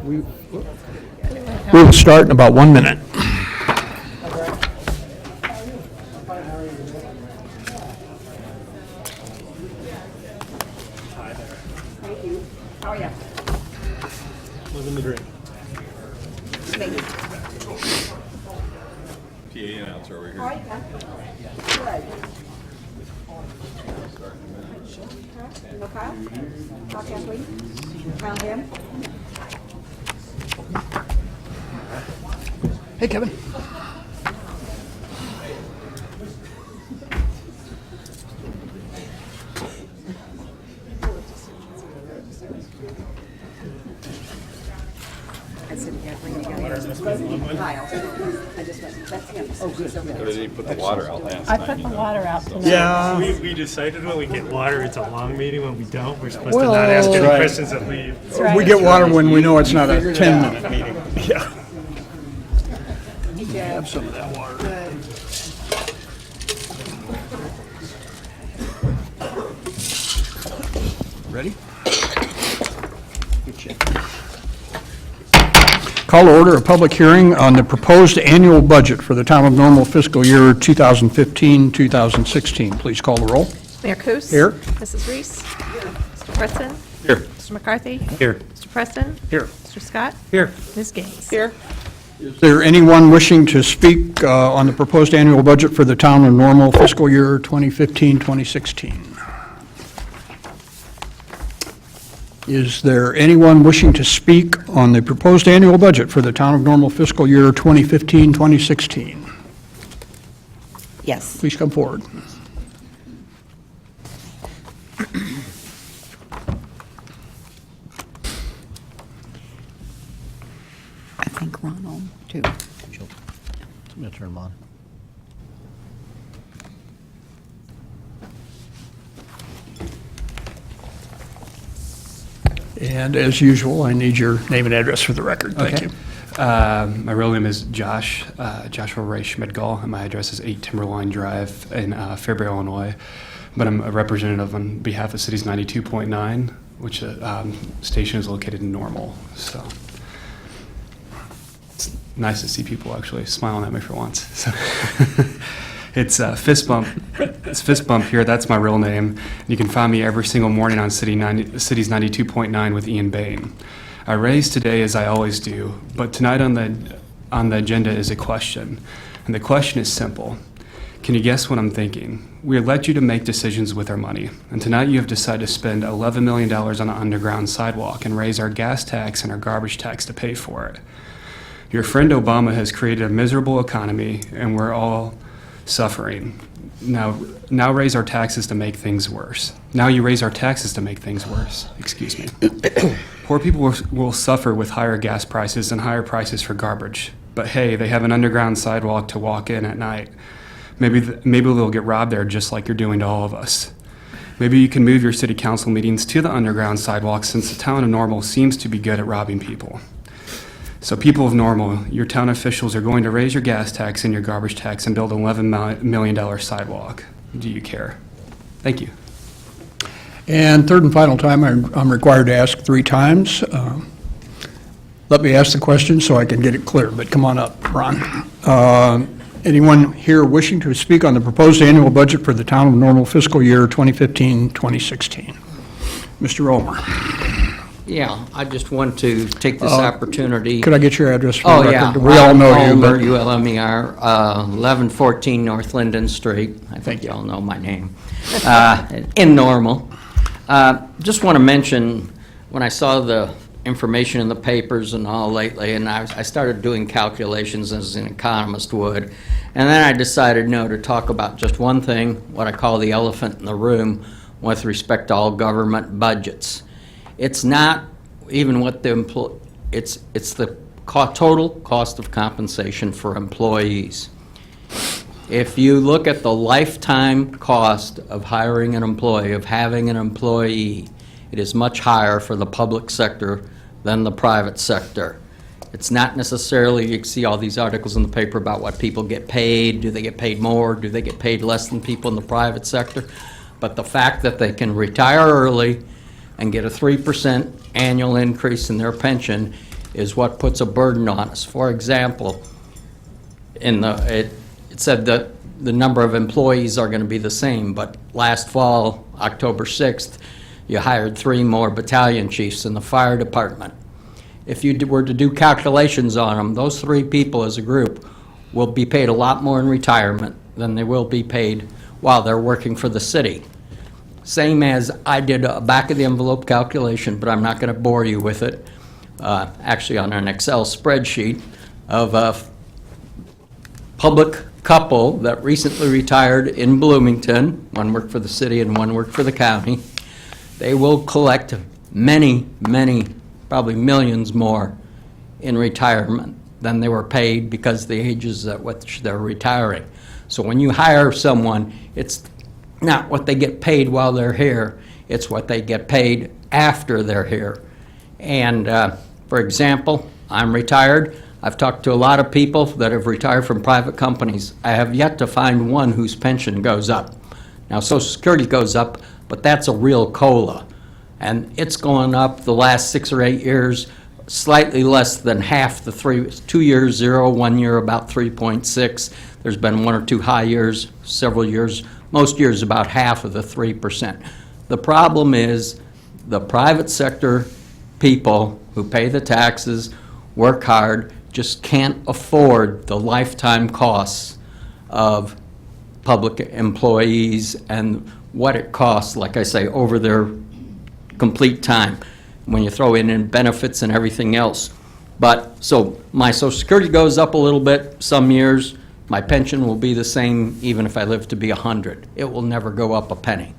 We will start in about 1 minute. Thank you. How are you? Living the dream. Thank you. PA announcer over here. All right, Ken. Good. You know Kyle? Kyle Kathleen? Kyle him? Hey, Kevin. I said, yeah, bring the guy. Kyle. I just went, that's him. Oh, good. Or did he put the water out last I night? put the water out tonight. Yeah. We decided when we get water, it's a long meeting. When we don't, we're supposed to not ask any right. questions and leave. That's right. We get water when we know it's not a 10-minute meeting. Yeah. Have some of that water. Ready? Call to order a public hearing on the proposed annual budget for the Town of Normal fiscal year 2015-2016. Please call the roll. Mayor Kus? Here. Mrs. Reese? Mr. Preston? Here. Mr. McCarthy? Here. Mr. Preston? Here. Mr. Scott? Here. Ms. Gaines? Here. Is there anyone wishing to speak on the proposed annual budget for the Town of Normal fiscal year 2015-2016? Is there anyone wishing to speak on the proposed annual budget for the Town of Normal fiscal year 2015-2016? Yes. Please come forward. I think Ronald, too. I'm going to turn them on. And as usual, I need your name and address for the record. Thank you. My real name is Joshua Ray Schmidgall, and my address is 8 Timberline Drive in Fairbury, Illinois. But I'm a representative on behalf of Cities 92.9, which station is located in Normal. So it's nice to see people actually smiling at me for once. So it's Fist Bump. It's Fist Bump here. That's my real name. You can find me every single morning on Cities 92.9 with Ian Bain. I raise today as I always do, but tonight on the agenda is a question, and the question is simple. Can you guess what I'm thinking? We elect you to make decisions with our money, and tonight you have decided to spend $11 million on an underground sidewalk and raise our gas tax and our garbage tax to pay for it. Your friend Obama has created a miserable economy, and we're all suffering. Now raise our taxes to make things worse. Now you raise our taxes to make things worse. Excuse me. Poor people will suffer with higher gas prices and higher prices for garbage. But hey, they have an underground sidewalk to walk in at night. Maybe they'll get robbed there just like you're doing to all of us. Maybe you can move your city council meetings to the underground sidewalk since the town of Normal seems to be good at robbing people. So people of Normal, your town officials are going to raise your gas tax and your garbage tax and build an $11 million sidewalk. Do you care? Thank you. And third and final time, I'm required to ask 3 times. Let me ask the question so I can get it clear, but come on up, Ron. Anyone here wishing to speak on the proposed annual budget for the Town of Normal fiscal year 2015-2016? Mr. Ulmer. Yeah, I just want to take this opportunity. Could I get your address for Oh, the yeah. record? We all know you, Ulmer, but ULMER, 1114 North Linden Street. I think you all know my name. In Normal. Just want to mention, when I saw the information in the papers and all lately, and I started doing calculations as an economist would, and then I decided, no, to talk about just one thing, what I call the elephant in the room with respect to all government budgets. It's not even what the it's the total cost of compensation for employees. If you look at the lifetime cost of hiring an employee, of having an employee, it is much higher for the public sector than the private sector. It's not necessarily, you see all these articles in the paper about what people get paid. Do they get paid more? Do they get paid less than people in the private sector? But the fact that they can retire early and get a 3% annual increase in their pension is what puts a burden on us. For example, it said that the number of employees are going to be the same, but last fall, October 6th, you hired 3 more battalion chiefs in the fire department. If you were to do calculations on them, those 3 people as a group will be paid a lot more in retirement than they will be paid while they're working for the city. Same as I did a back-of-the-envelope calculation, but I'm not going to bore you with it, actually on an Excel spreadsheet of a public couple that recently retired in Bloomington. One worked for the city and one worked for the county. They will collect many, probably millions more in retirement than they were paid because of the ages at which they're retiring. So when you hire someone, it's not what they get paid while they're here, it's what they get paid after they're here. And for example, I'm retired. I've talked to a lot of people that have retired from private companies. I have yet to find one whose pension goes up. Now, Social Security goes up, but that's a real COLA. And it's going up the last 6 or 8 years, slightly less than half the 2 years, 0, 1 year about 3.6. There's been 1 or 2 high years, several years, most years about half of the 3%. The problem is the private sector people who pay the taxes, work hard, just can't afford the lifetime costs of public employees and what it costs, like I say, over their complete time, when you throw in benefits and everything else. But, so my Social Security goes up a little bit some years. My pension will be the same even if I live to be 100. It will never go up a penny.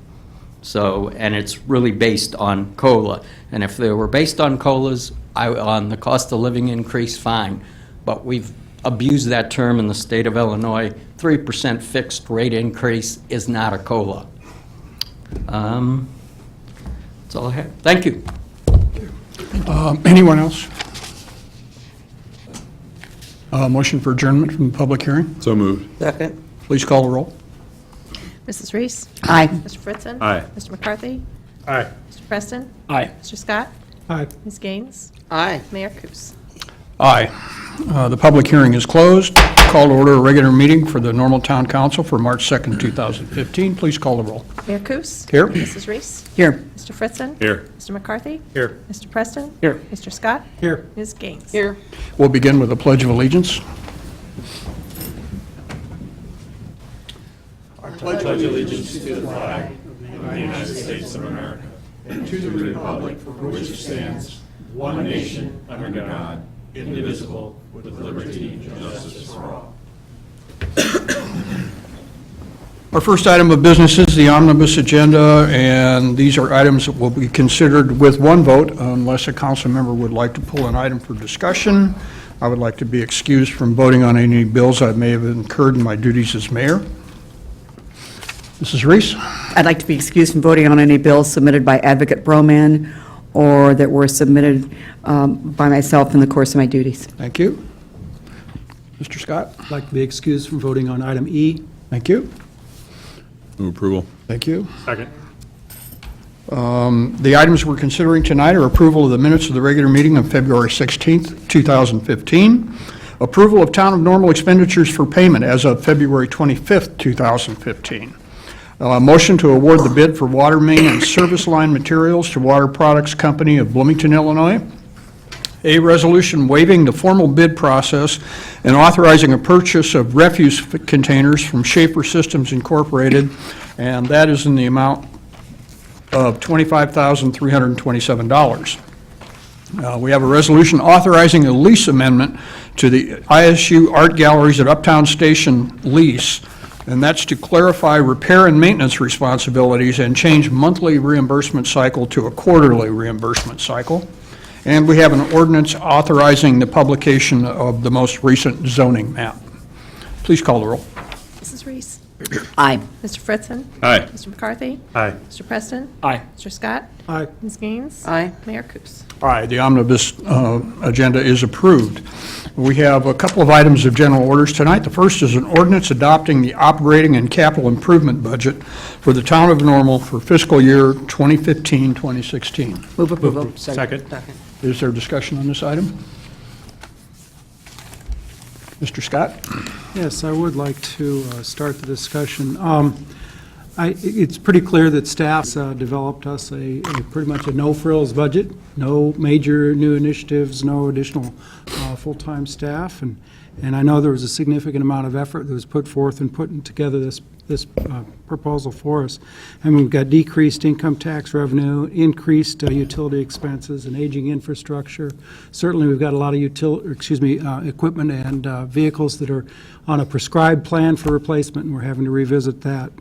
So, and it's really based on COLA. And if they were based on COLAs, on the cost of living increase, fine. But we've abused that term in the state of Illinois. 3% fixed rate increase is not a COLA. That's all I have. Thank you. Anyone else? Motion for adjournment from the public hearing. So moved. Second. Please call the roll. Mrs. Reese? Aye. Mr. Fritzen? Aye. Mr. McCarthy? Aye. Mr. Preston? Aye. Mr. Scott? Aye. Ms. Gaines? Aye. Mayor Kus? Aye. The public hearing is closed. Call to order a regular meeting for the Normal Town Council for March 2nd, 2015. Please call the roll. Mayor Kus? Here. Mrs. Reese? Here. Mr. Fritzen? Here. Mr. McCarthy? Here. Mr. Preston? Here. Mr. Scott? Here. Ms. Gaines? Here. We'll begin with a pledge of allegiance. Our first item of business is the omnibus agenda, and these are items that will be considered with one vote unless a council member would like to pull an item for discussion. I would like to be excused from voting on any bills I may have incurred in my duties as mayor. Mrs. Reese? I'd like to be excused from voting on any bills submitted by Advocate Broman or that were submitted by myself in the course of my duties. Thank you. Mr. Scott? I'd like to be excused from voting on item E. Thank you. Move approval. Thank you. Second. The items we're considering tonight are approval of the minutes of the regular meeting of February 16th, 2015, approval of town of normal expenditures for payment as of February 25th, 2015, motion to award the bid for water main and service line materials to Water Products Company of Bloomington, Illinois, a resolution waiving the formal bid process and authorizing a purchase of refuse containers from Schaefer Systems Incorporated, and that is in the amount of $25,327. We have a resolution authorizing a lease amendment to the ISU Art Galleries at Uptown Station lease, and that's to clarify repair and maintenance responsibilities and change monthly reimbursement cycle to a quarterly reimbursement cycle. And we have an ordinance authorizing the publication of the most recent zoning map. Please call the roll. Mrs. Reese? Aye. Mr. Fritzen? Aye. Mr. McCarthy? Aye. Mr. Preston? Aye. Mr. Scott? Aye. Ms. Gaines? Aye. Mayor Kus? Aye, the omnibus agenda is approved. We have a couple of items of general orders tonight. The first is an ordinance adopting the operating and capital improvement budget for the town of Normal for fiscal year 2015-2016. Move approval. Second. Is there discussion on this item? Mr. Scott? Yes, I would like to start the discussion. It's pretty clear that staff developed us a pretty much a no-frills budget, no major new initiatives, no additional full-time staff, and I know there was a significant amount of effort that was put forth in putting together this proposal for us. And we've got decreased income tax revenue, increased utility expenses, and aging infrastructure. Certainly, we've got a lot of equipment and vehicles that are on a prescribed plan for replacement, and we're having to revisit that.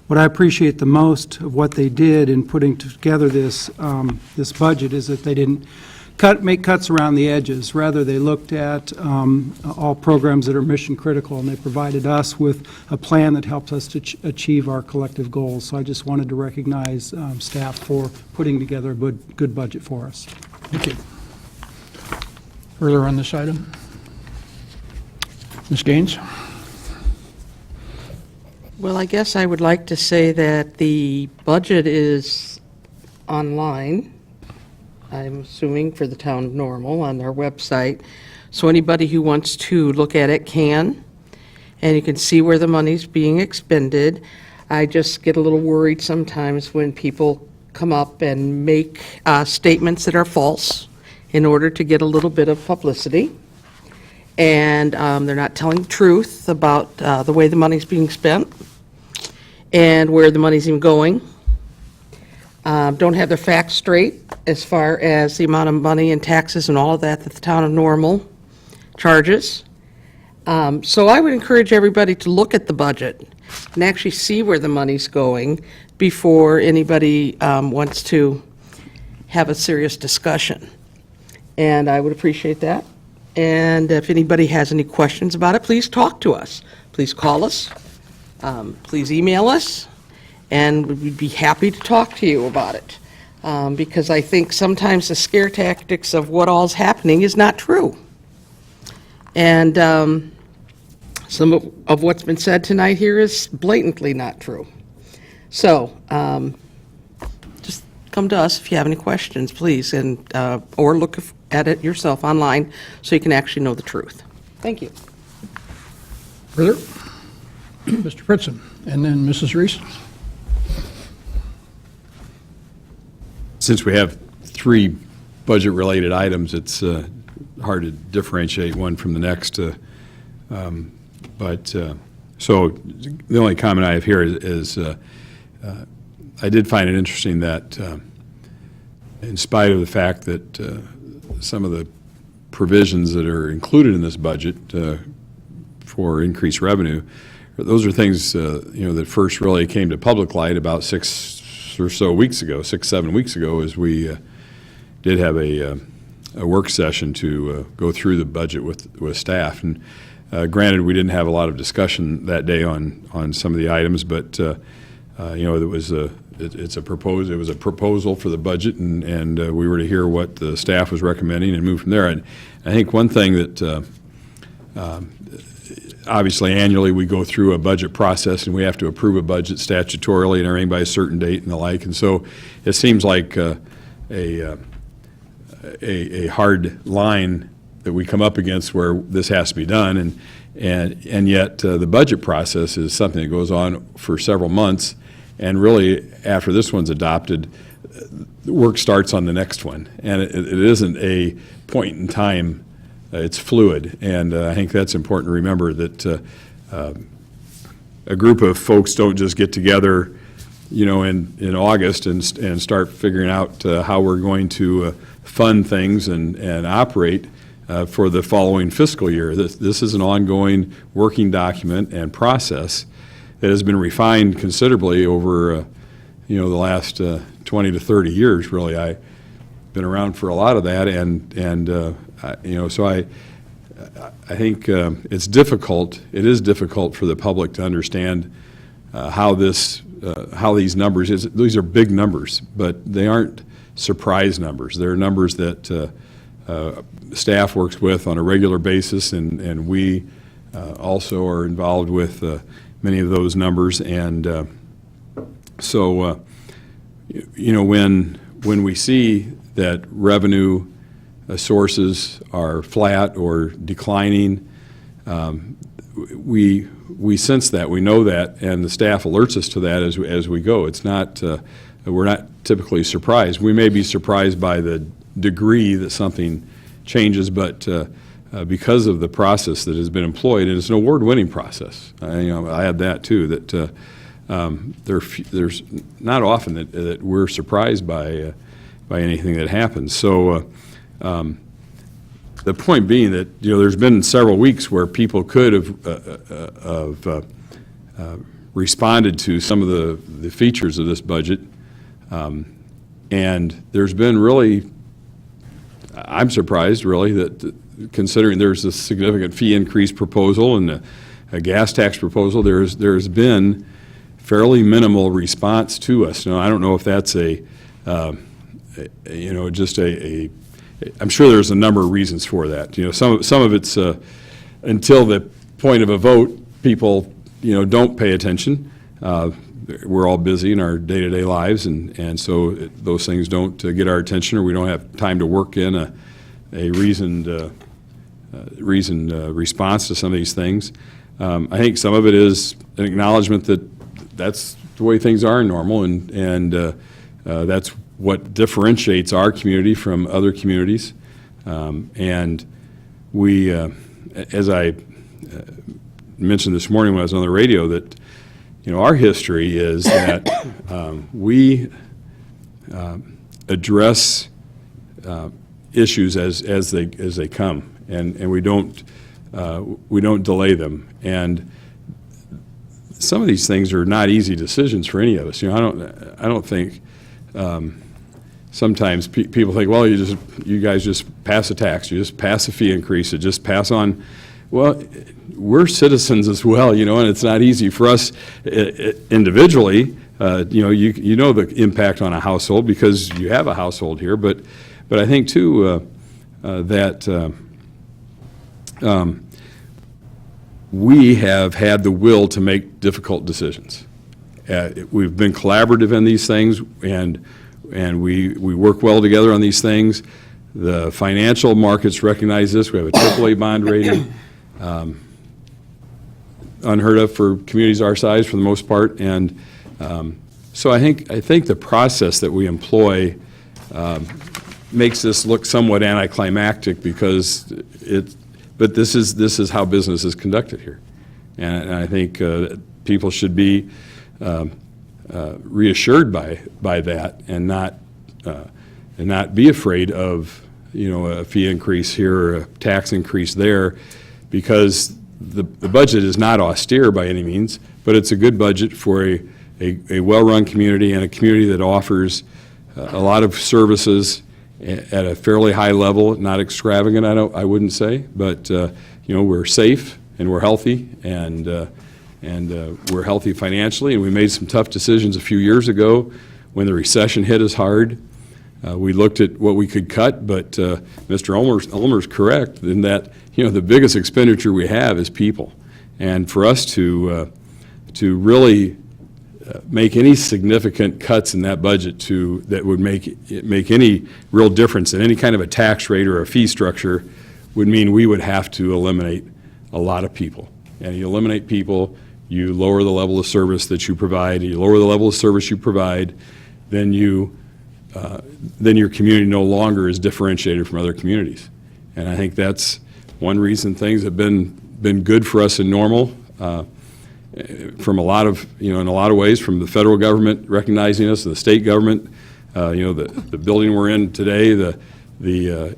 What I appreciate the most of what they did in putting together this budget is that they didn't make cuts around the edges. Rather, they looked at all programs that are mission critical, and they provided us with a plan that helps us to achieve our collective goals. So I just wanted to recognize staff for putting together a good budget for us. Thank you. Further on this item? Ms. Gaines? Well, I guess I would like to say that the budget is online, I'm assuming, for the town of Normal on their website. So anybody who wants to look at it can, and you can see where the money's being expended. I just get a little worried sometimes when people come up and make statements that are false in order to get a little bit of publicity. And they're not telling the truth about the way the money's being spent and where the money's even going. Don't have their facts straight as far as the amount of money and taxes and all of that the town of Normal charges. So I would encourage everybody to look at the budget and actually see where the money's going before anybody wants to have a serious discussion. And I would appreciate that. And if anybody has any questions about it, please talk to us. Please call us. Please email us. And we'd be happy to talk to you about it. Because I think sometimes the scare tactics of what all's happening is not true. And some of what's been said tonight here is blatantly not true. So just come to us if you have any questions, please, and or look at it yourself online so you can actually know the truth. Thank you. Further? Mr. Fritzen, and then Mrs. Reese. Since we have three budget-related items, it's hard to differentiate one from the next. So the only comment I have here is I did find it interesting that in spite of the fact that some of the provisions that are included in this budget for increased revenue, those are things that first really came to public light about 6 or so weeks ago, 6-7 weeks ago, as we did have a work session to go through the budget with staff. And granted, we didn't have a lot of discussion that day on some of the items, but it was a proposal for the budget, and we were to hear what the staff was recommending and move from there. And I think one thing that obviously annually we go through a budget process and we have to approve a budget statutorily and everything by a certain date and the like. And so it seems like a hard line that we come up against where this has to be done, and yet the budget process is something that goes on for several months, and really after this one's adopted, the work starts on the next one, and it isn't a point in time. It's fluid, and I think that's important to remember that a group of folks don't just get together, in August and start figuring out how we're going to fund things and operate for the following fiscal year. This is an ongoing working document and process that has been refined considerably over the last 20 to 30 years. Really, I've been around for a lot of that, and so I think it's difficult, it is difficult for the public to understand how these numbers, these are big numbers, but they aren't surprise numbers. They're numbers that staff works with on a regular basis, and we also are involved with many of those numbers. And so, when we see that revenue sources are flat or declining, we sense that, we know that, and the staff alerts us to that as we go. It's not, we're not typically surprised. We may be surprised by the degree that something changes, but because of the process that has been employed, and it's an award-winning process. I add that too, that there's not often that we're surprised by anything that happens. So the point being that there's been several weeks where people could have responded to some of the features of this budget, and there's been really, I'm surprised really that considering there's a significant fee increase proposal and a gas tax proposal, there's been fairly minimal response to us. Now, I don't know if that's I'm sure there's a number of reasons for that. Some of it's until the point of a vote, people don't pay attention. We're all busy in our day-to-day lives, and so those things don't get our attention, or we don't have time to work in a reasoned response to some of these things. I think some of it is an acknowledgement that that's the way things are normal, and that's what differentiates our community from other communities. And we, as I mentioned this morning when I was on the radio, that our history is that we address issues as they come, and we don't delay them. And some of these things are not easy decisions for any of us. I don't think. Sometimes people think, well, you guys just pass a tax, you just pass a fee increase, you just pass on. Well, we're citizens as well, and it's not easy for us individually. You know the impact on a household because you have a household here, but I think too that we have had the will to make difficult decisions. We've been collaborative in these things, and we work well together on these things. The financial markets recognize this. We have a AAA bond rating, unheard of for communities our size for the most part. And so I think the process that we employ makes this look somewhat anticlimactic because but this is how business is conducted here, and I think people should be reassured by that, and not be afraid of a fee increase here or a tax increase there, because the budget is not austere by any means, but it's a good budget for a well-run community, and a community that offers a lot of services at a fairly high level, not extravagant, I wouldn't say, but we're safe and we're healthy, and we're healthy financially, and we made some tough decisions a few years ago when the recession hit us hard. We looked at what we could cut, but Mr. Ulmer's correct in that the biggest expenditure we have is people, and for us to really make any significant cuts in that budget that would make any real difference in any kind of a tax rate or a fee structure would mean we would have to eliminate a lot of people, and you eliminate people. You lower the level of service that you provide. You lower the level of service you provide, then your community no longer is differentiated from other communities. And I think that's one reason things have been good for us in Normal, from a lot of in a lot of ways, from the federal government recognizing us, the state government, the building we're in today, the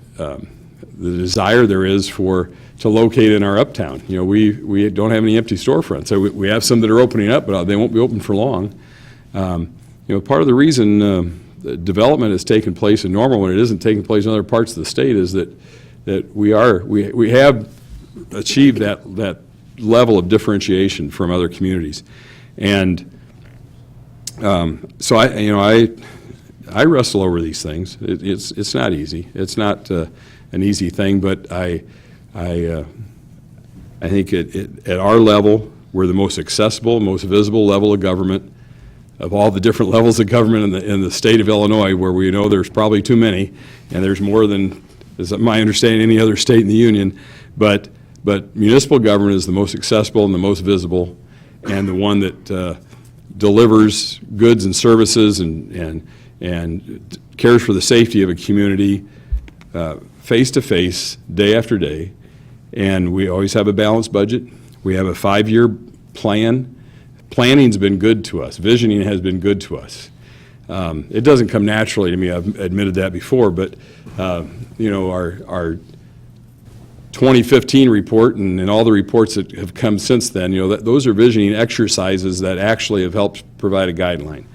desire there is to locate in our uptown. We don't have any empty storefronts. So we have some that are opening up, but they won't be open for long. Part of the reason development has taken place in Normal when it isn't taking place in other parts of the state is that we have achieve that level of differentiation from other communities. And so I wrestle over these things. It's not easy. It's not an easy thing, but I think at our level, we're the most accessible, most visible level of government of all the different levels of government in the state of Illinois, where we know there's probably too many, and there's more than, is my understanding, any other state in the union. But municipal government is the most accessible and the most visible, and the one that delivers goods and services and cares for the safety of a community face to face, day after day. And we always have a balanced budget. We have a 5-year plan. Planning's been good to us. Visioning has been good to us. It doesn't come naturally to me. I've admitted that before, but our 2015 report and all the reports that have come since then, those are visioning exercises that actually have helped provide a guideline.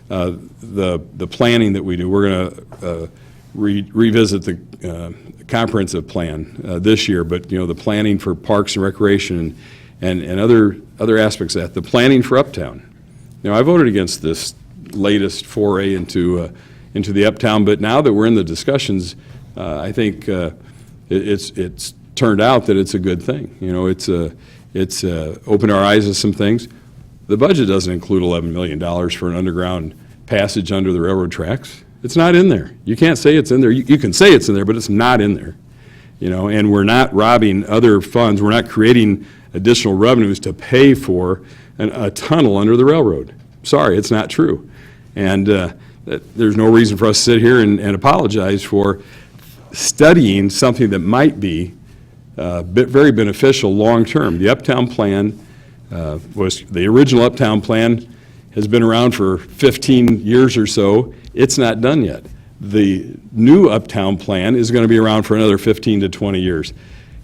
The planning that we do, we're going to revisit the comprehensive plan this year, but the planning for parks and recreation and other aspects of that, the planning for Uptown. I voted against this latest foray into the Uptown, but now that we're in the discussions, I think it's turned out that it's a good thing. It's opened our eyes to some things. The budget doesn't include $11 million for an underground passage under the railroad tracks. It's not in there. You can't say it's in there. You can say it's in there, but it's not in there. And we're not robbing other funds. We're not creating additional revenues to pay for a tunnel under the railroad. Sorry, it's not true. And there's no reason for us to sit here and apologize for studying something that might be very beneficial long-term. The Uptown Plan was, the original Uptown Plan has been around for 15 years or so. It's not done yet. The new Uptown Plan is going to be around for another 15 to 20 years.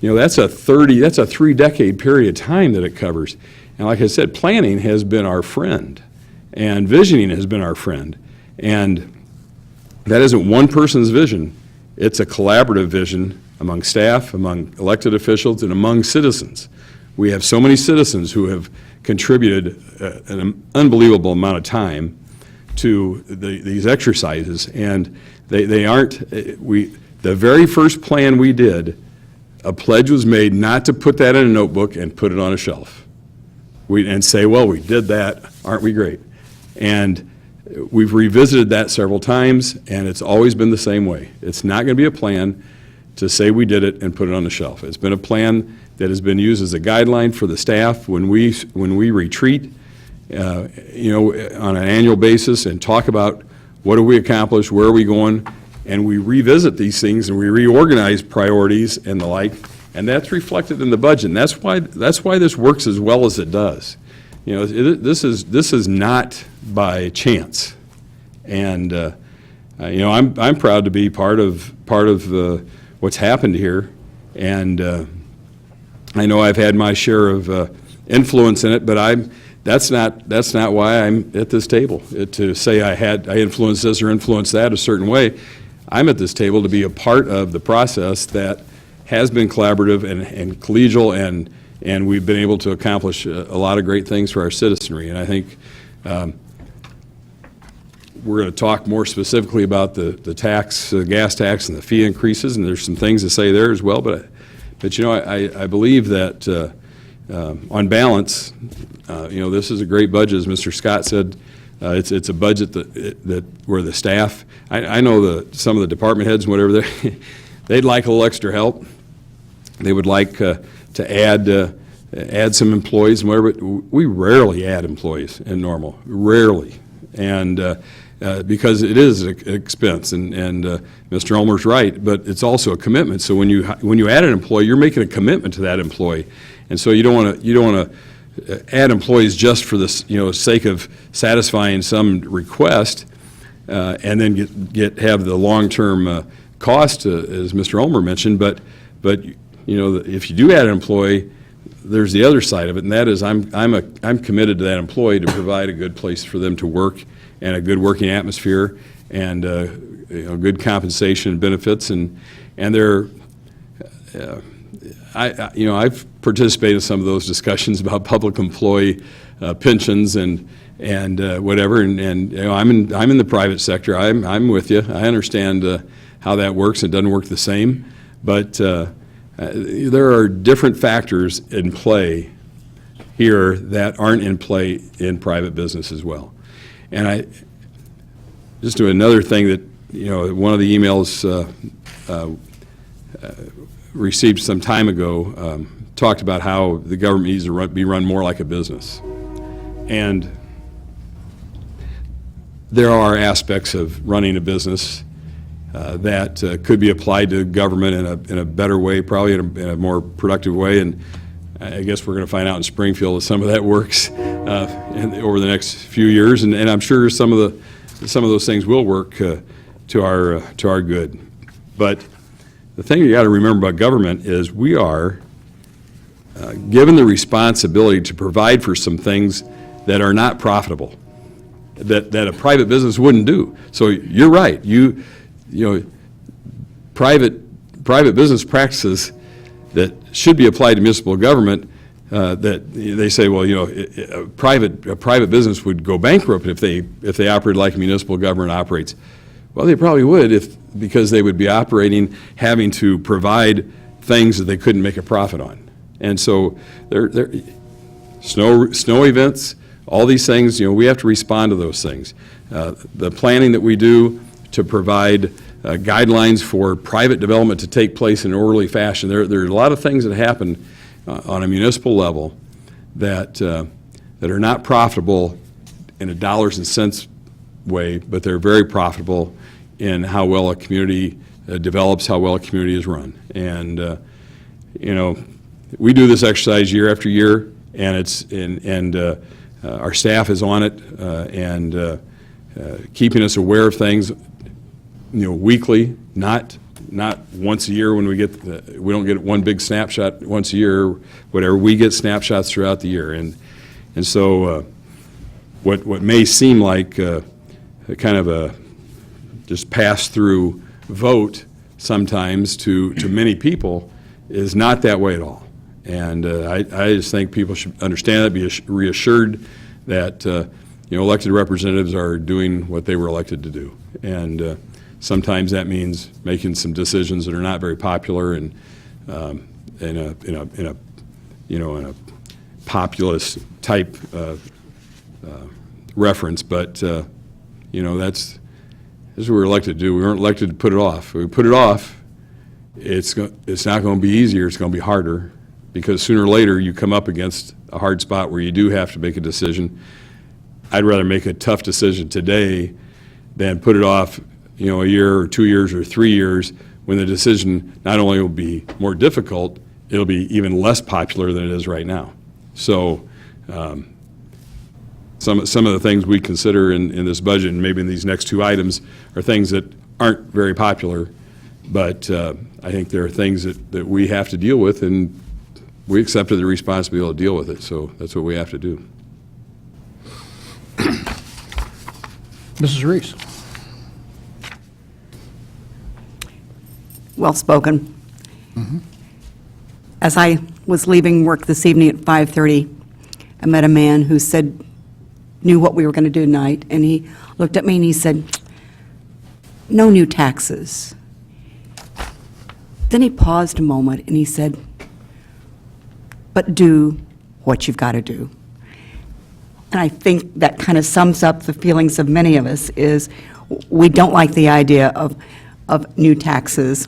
That's a 3-decade period of time that it covers. And like I said, planning has been our friend, and visioning has been our friend. And that isn't one person's vision. It's a collaborative vision among staff, among elected officials, and among citizens. We have so many citizens who have contributed an unbelievable amount of time to these exercises, and they aren't, the very first plan we did, a pledge was made not to put that in a notebook and put it on a shelf. And say, well, we did that, aren't we great? And we've revisited that several times, and it's always been the same way. It's not going to be a plan to say we did it and put it on the shelf. It's been a plan that has been used as a guideline for the staff when we retreat, on an annual basis and talk about what have we accomplished, where are we going, and we revisit these things and we reorganize priorities and the like, and that's reflected in the budget. And that's why this works as well as it does. This is not by chance, and I'm proud to be part of what's happened here, and I know I've had my share of influence in it, but that's not why I'm at this table, to say I influenced this or influenced that a certain way. I'm at this table to be a part of the process that has been collaborative and collegial, and we've been able to accomplish a lot of great things for our citizenry. And I think we're going to talk more specifically about the tax, gas tax, and the fee increases, and there's some things to say there as well. But I believe that on balance, this is a great budget, as Mr. Scott said. It's a budget that where the staff, I know some of the department heads and whatever, they'd like a little extra help. They would like to add some employees and whatever. But we rarely add employees in Normal, rarely, and because it is an expense, and Mr. Ulmer's right, but it's also a commitment. So when you add an employee, you're making a commitment to that employee, and so you don't want to add employees just for this, sake of satisfying some request, and then have the long-term cost, as Mr. Ulmer mentioned. But if you do add an employee, there's the other side of it, and that is I'm committed to that employee to provide a good place for them to work and a good working atmosphere and good compensation and benefits, and they're I've participated in some of those discussions about public employee pensions and whatever, and I'm in the private sector. I'm with you. I understand how that works. It doesn't work the same, but there are different factors in play here that aren't in play in private business as well. And I just do another thing that, one of the emails received some time ago talked about how the government needs to be run more like a business. And there are aspects of running a business that could be applied to government in a better way, probably in a more productive way. And I guess we're going to find out in Springfield that some of that works over the next few years. And I'm sure some of those things will work to our good. But the thing you got to remember about government is we are given the responsibility to provide for some things that are not profitable, that a private business wouldn't do. So you're right. Private business practices that should be applied to municipal government, that they say, well, a private business would go bankrupt if they operated like municipal government operates. Well, they probably would because they would be operating, having to provide things that they couldn't make a profit on. And so snow events, all these things, we have to respond to those things. The planning that we do to provide guidelines for private development to take place in an orderly fashion. There are a lot of things that happen on a municipal level that are not profitable in a dollars and cents way, but they're very profitable in how well a community develops, how well a community is run. And we do this exercise year after year, and our staff is on it and keeping us aware of things, weekly, not once a year when we don't get one big snapshot once a year, whatever. We get snapshots throughout the year, and so what may seem like kind of a just pass through vote sometimes to many people is not that way at all. And I just think people should understand that, be reassured that elected representatives are doing what they were elected to do. And sometimes that means making some decisions that are not very popular and in a populist type reference. But that's what we were elected to do. We weren't elected to put it off. If we put it off, it's not going to be easier. It's going to be harder, because sooner or later you come up against a hard spot where you do have to make a decision. I'd rather make a tough decision today than put it off, a year or 2 years or 3 years, when the decision not only will be more difficult, it'll be even less popular than it is right now. So some of the things we consider in this budget, and maybe in these next two items, are things that aren't very popular, but I think there are things that we have to deal with, and we accepted the responsibility to deal with it, so that's what we have to do. Mrs. Reese. Well spoken. As I was leaving work this evening at 5:30, I met a man who knew what we were going to do tonight, and he looked at me and he said, "No new taxes." Then he paused a moment and he said, "But do what you've got to do." And I think that kind of sums up the feelings of many of us, is we don't like the idea of new taxes,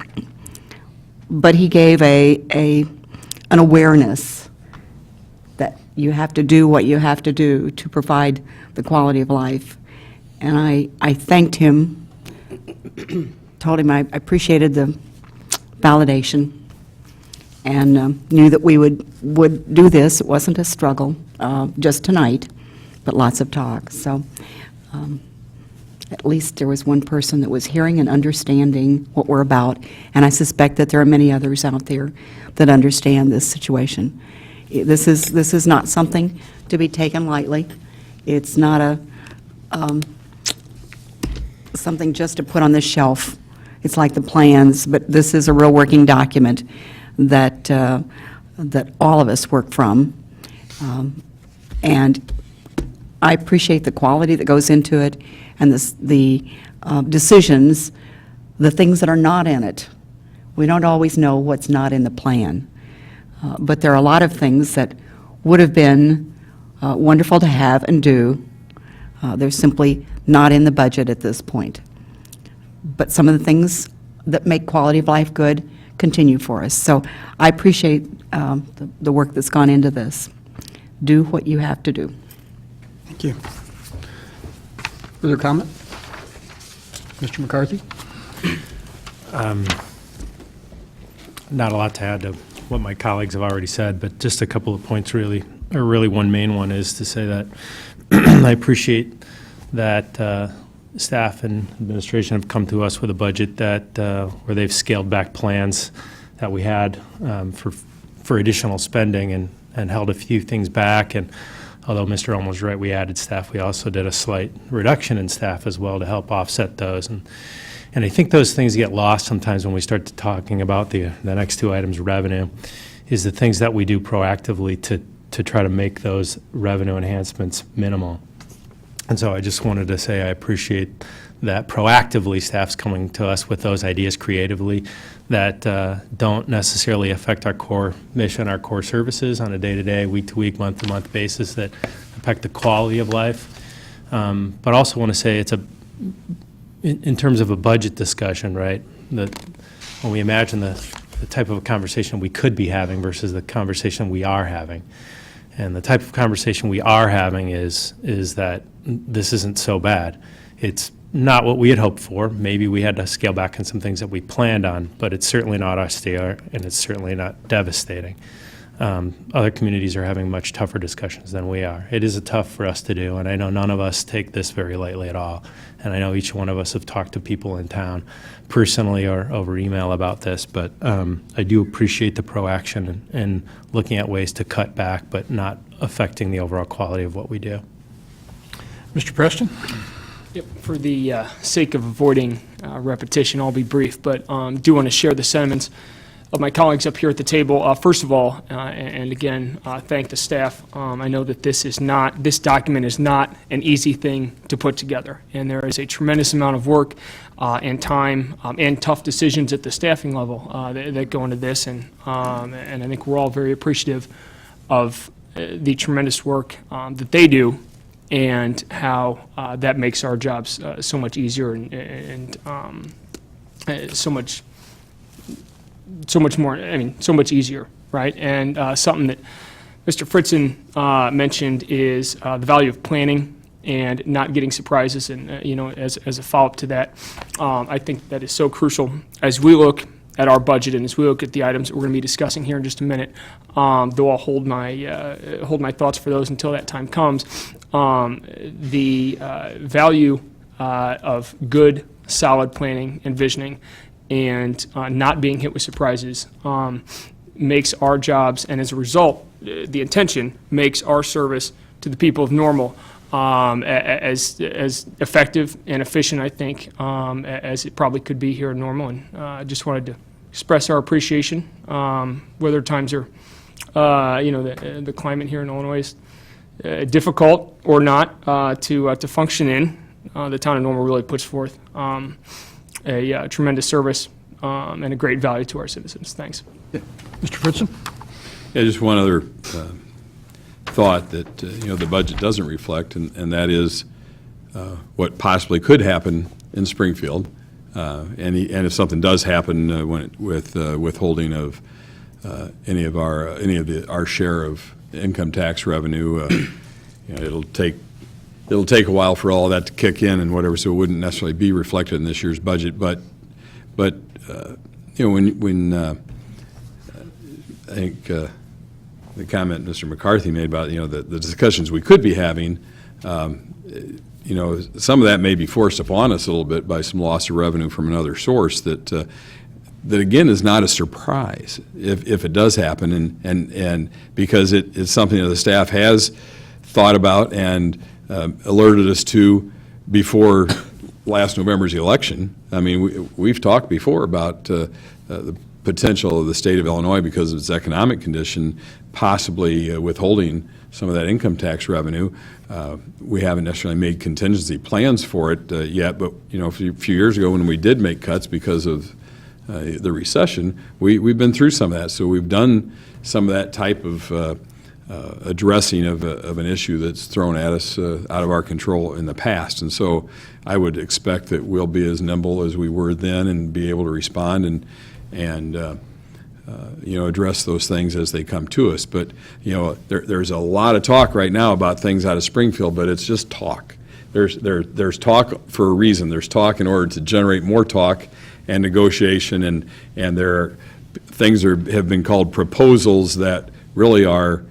but he gave an awareness that you have to do what you have to do to provide the quality of life. And I thanked him, told him I appreciated the validation, and knew that we would do this. It wasn't a struggle just tonight, but lots of talk. So at least there was one person that was hearing and understanding what we're about, and I suspect that there are many others out there that understand this situation. This is not something to be taken lightly. It's not something just to put on the shelf. It's like the plans, but this is a real working document that all of us work from. And I appreciate the quality that goes into it and the decisions, the things that are not in it. We don't always know what's not in the plan. But there are a lot of things that would have been wonderful to have and do. They're simply not in the budget at this point. But some of the things that make quality of life good continue for us. So I appreciate the work that's gone into this. Do what you have to do. Thank you. Further comment? Mr. McCarthy? Not a lot to add to what my colleagues have already said, but just a couple of points really, or really one main one is to say that I appreciate that staff and administration have come to us with a budget that, where they've scaled back plans that we had for additional spending and held a few things back. And although Mr. Elm was right, we added staff, we also did a slight reduction in staff as well to help offset those. And I think those things get lost sometimes when we start to talking about the next two items, revenue, is the things that we do proactively to try to make those revenue enhancements minimal. And so I just wanted to say I appreciate that proactively staff's coming to us with those ideas creatively that don't necessarily affect our core mission, our core services on a day-to-day, week-to-week, month-to-month basis that affect the quality of life. But also want to say it's in terms of a budget discussion, right, that when we imagine the type of a conversation we could be having versus the conversation we are having. And the type of conversation we are having is that this isn't so bad. It's not what we had hoped for. Maybe we had to scale back on some things that we planned on, but it's certainly not austere, and it's certainly not devastating. Other communities are having much tougher discussions than we are. It is tough for us to do, and I know none of us take this very lightly at all. And I know each one of us have talked to people in town personally or over email about this, but I do appreciate the proaction and looking at ways to cut back, but not affecting the overall quality of what we do. Mr. Preston? Yep. For the sake of avoiding repetition, I'll be brief, but do want to share the sentiments of my colleagues up here at the table. First of all, and again, thank the staff. I know that this document is not an easy thing to put together, and there is a tremendous amount of work and time and tough decisions at the staffing level that go into this, and I think we're all very appreciative of the tremendous work that they do and how that makes our jobs so much easier and so much more, so much easier, right? And something that Mr. Fritzen mentioned is the value of planning and not getting surprises. And, as a follow-up to that, I think that is so crucial as we look at our budget and as we look at the items that we're going to be discussing here in just a minute, though I'll hold my thoughts for those until that time comes. The value of good, solid planning and visioning and not being hit with surprises makes our jobs, and as a result, the intention makes our service to the people of Normal as effective and efficient, I think, as it probably could be here in Normal. And I just wanted to express our appreciation, whether times are, the climate here in Illinois is difficult or not to function in. The town of Normal really puts forth a tremendous service and a great value to our citizens. Thanks. Mr. Fritzen? Yeah, just one other thought that, the budget doesn't reflect, and that is what possibly could happen in Springfield. And if something does happen with withholding of any of our share of income tax revenue, it'll take a while for all of that to kick in and whatever, so it wouldn't necessarily be reflected in this year's budget. But when I think the comment Mr. McCarthy made about the discussions we could be having, some of that may be forced upon us a little bit by some loss of revenue from another source that again is not a surprise if it does happen, and because it's something that the staff has thought about and alerted us to before last November's election. I mean, we've talked before about the potential of the state of Illinois, because of its economic condition, possibly withholding some of that income tax revenue. We haven't necessarily made contingency plans for it yet, but, you know, a few years ago when we did make cuts because of the recession, we've been through some of that. So we've done some of that type of addressing of an issue that's thrown at us out of our control in the past. And so I would expect that we'll be as nimble as we were then and be able to respond and you know, address those things as they come to us. But, you know, there's a lot of talk right now about things out of Springfield, but it's just talk. There's talk for a reason. There's talk in order to generate more talk and negotiation, and there are things have been called proposals that really are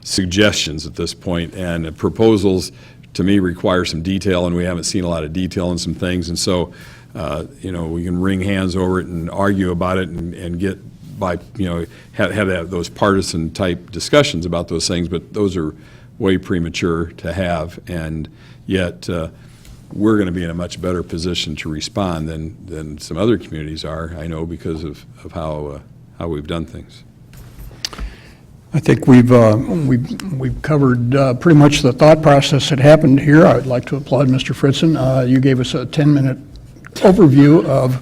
suggestions at this point, and proposals to me require some detail, and we haven't seen a lot of detail in some things. And so you know, we can wring hands over it and argue about it and get by, you know, have those partisan type discussions about those things, but those are way premature to have, and yet we're going to be in a much better position to respond than some other communities are, I know, because of how we've done things. I think we've covered pretty much the thought process that happened here. I would like to applaud Mr. Fritzen. You gave us a 10-minute overview of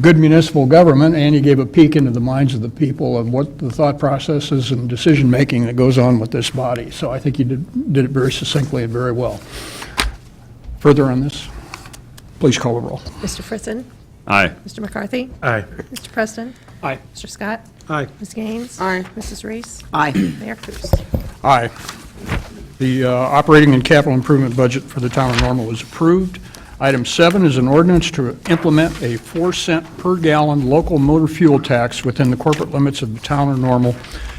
good municipal government, and you gave a peek into the minds of the people of what the thought processes and decision-making that goes on with this body. So I think you did it very succinctly and very well. Further on this, please call the roll. Mr. Fritzen? Aye. Mr. McCarthy? Aye. Mr. Preston? Aye. Mr. Scott? Aye. Ms. Gaines? Aye. Mrs. Reese? Aye. Mayor Cruz? Aye. The operating and capital improvement budget for the town of Normal is approved. Item 7 is an ordinance to implement a 4-cent per gallon local motor fuel tax within the corporate limits of the town of Normal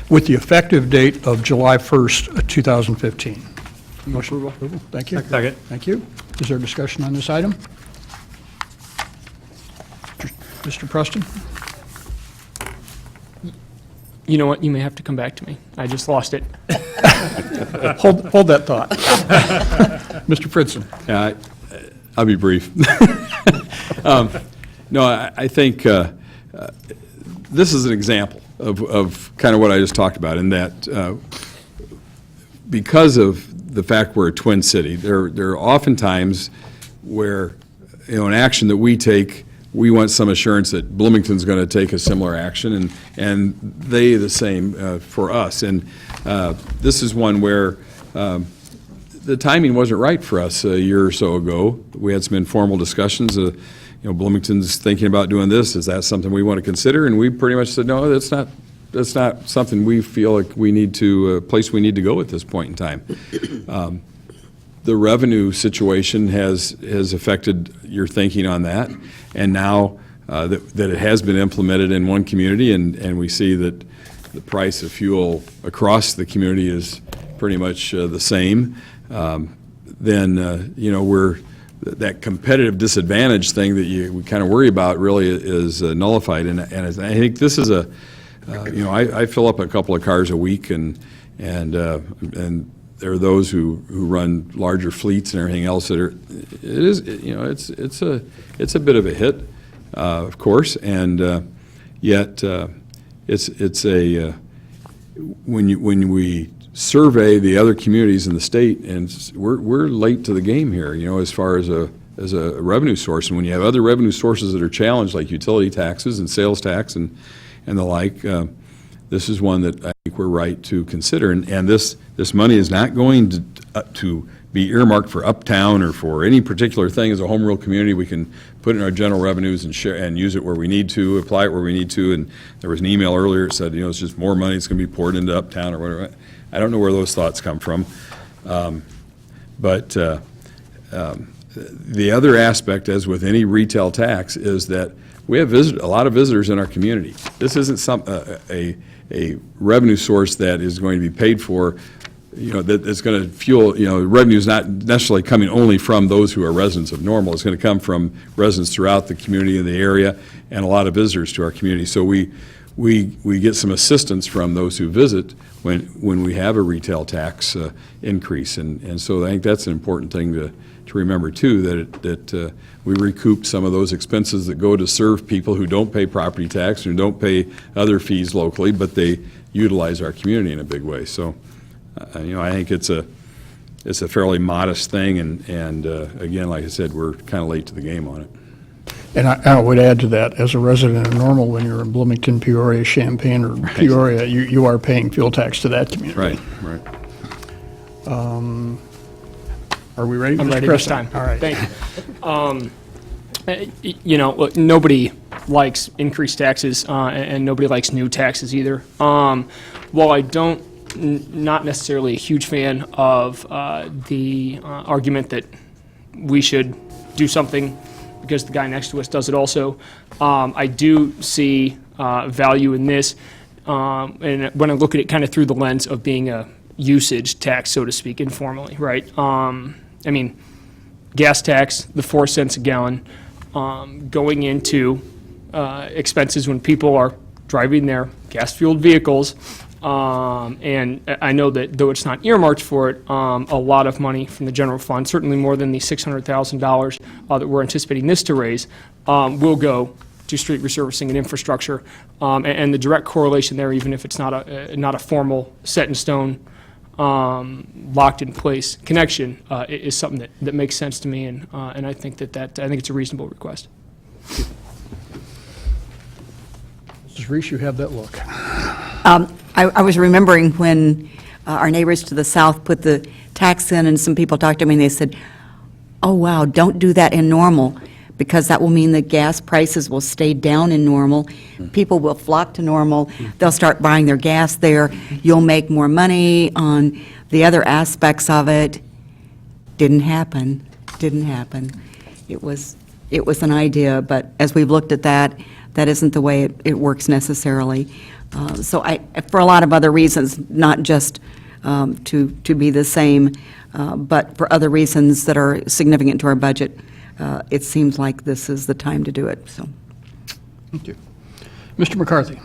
with the effective date of July 1st, 2015. Motion approval. Thank you. Second. Thank you. Is there discussion on this item? Mr. Preston? You know what? You may have to come back to me. I just lost it. Hold that thought. Mr. Fritzen? Yeah, I'll be brief. No, I think this is an example of kind of what I just talked about, in that because of the fact we're a twin city, there are often times where, you know, an action that we take, we want some assurance that Bloomington's going to take a similar action, and they the same for us. And this is one where the timing wasn't right for us a year or so ago. We had some informal discussions. You know, Bloomington's thinking about doing this. Is that something we want to consider? And we pretty much said, no, that's not something we feel like we need to, place we need to go at this point in time. The revenue situation has affected your thinking on that, and now that it has been implemented in one community, and we see that the price of fuel across the community is pretty much the same, then you know, that competitive disadvantage thing that we kind of worry about really is nullified. And I think this is you know, I fill up a couple of cars a week, and there are those who run larger fleets and everything else that it is, you know, it's a bit of a hit, of course, and yet it's a when we survey the other communities in the state, and we're late to the game here, you know, as far as a revenue source. And when you have other revenue sources that are challenged, like utility taxes and sales tax and the like, this is one that I think we're right to consider. And this money is not going to be earmarked for Uptown or for any particular thing. As a home rule community, we can put it in our general revenues and share and use it where we need to, apply it where we need to. And there was an email earlier that said, you know, it's just more money that's going to be poured into Uptown or whatever. I don't know where those thoughts come from. But the other aspect, as with any retail tax, is that we have a lot of visitors in our community. This isn't a revenue source that is going to be paid for, you know, that's going to fuel, you know, revenue is not necessarily coming only from those who are residents of Normal. It's going to come from residents throughout the community in the area and a lot of visitors to our community. So we get some assistance from those who visit when we have a retail tax increase. And so I think that's an important thing to remember too, that we recoup some of those expenses that go to serve people who don't pay property tax, who don't pay other fees locally, but they utilize our community in a big way. So, I think it's a fairly modest thing, and again, like I said, we're kind of late to the game on it. And I would add to that, as a resident of Normal, when you're in Bloomington, Peoria, Champaign, or Peoria, you are paying fuel tax to that community. Right. Are we ready? I'm Mr. ready this President? time. All right. Thank you. Look, nobody likes increased taxes, and nobody likes new taxes either. While I don't, not necessarily a huge fan of the argument that we should do something because the guy next to us does it also, I do see value in this, and when I look at it kind of through the lens of being a usage tax, so to speak, informally, right? I mean, gas tax, the 4 cents a gallon, going into expenses when people are driving their gas-fueled vehicles. And I know that though it's not earmarked for it, a lot of money from the general fund, certainly more than the $600,000 that we're anticipating this to raise, will go to street resurfacing and infrastructure. And the direct correlation there, even if it's not a formal set in stone, locked in place connection, is something that makes sense to me, and I think I think it's a reasonable request. Mrs. Reese, you have that look. I was remembering when our neighbors to the south put the tax in, and some people talked to me, and they said, oh, wow, don't do that in Normal, because that will mean that gas prices will stay down in Normal. People will flock to Normal. They'll start buying their gas there. You'll make more money on the other aspects of it. Didn't happen. It was an idea, but as we've looked at that, that isn't the way it works necessarily. So for a lot of other reasons, not just to be the same, but for other reasons that are significant to our budget, it seems like this is the time to do it, so. Thank you. Mr. McCarthy?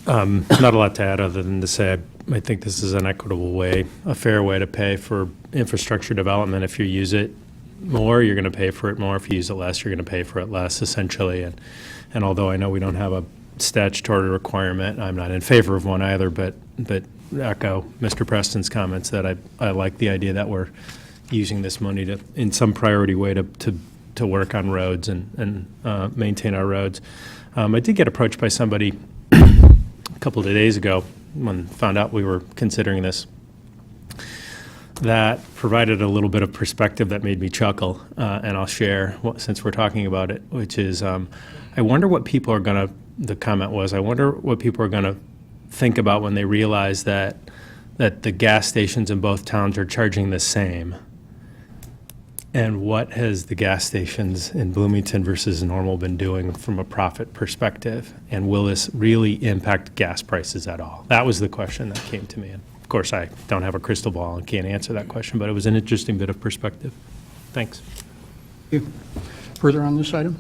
Not a lot to add other than to say I think this is an equitable way, a fair way to pay for infrastructure development. If you use it more, you're going to pay for it more. If you use it less, you're going to pay for it less, essentially. And although I know we don't have a statutory requirement, I'm not in favor of one either, but echo Mr. Preston's comments that I like the idea that we're using this money to, in some priority way, to work on roads and maintain our roads. I did get approached by somebody a couple of days ago when found out we were considering this, that provided a little bit of perspective that made me chuckle, and I'll share since we're talking about it, which is I wonder what people are going to, the comment was, I wonder what people are going to think about when they realize that the gas stations in both towns are charging the same. And what has the gas stations in Bloomington versus Normal been doing from a profit perspective? And will this really impact gas prices at all? That was the question that came to me. And of course, I don't have a crystal ball and can't answer that question, but it was an interesting bit of perspective. Thanks. Further on this item?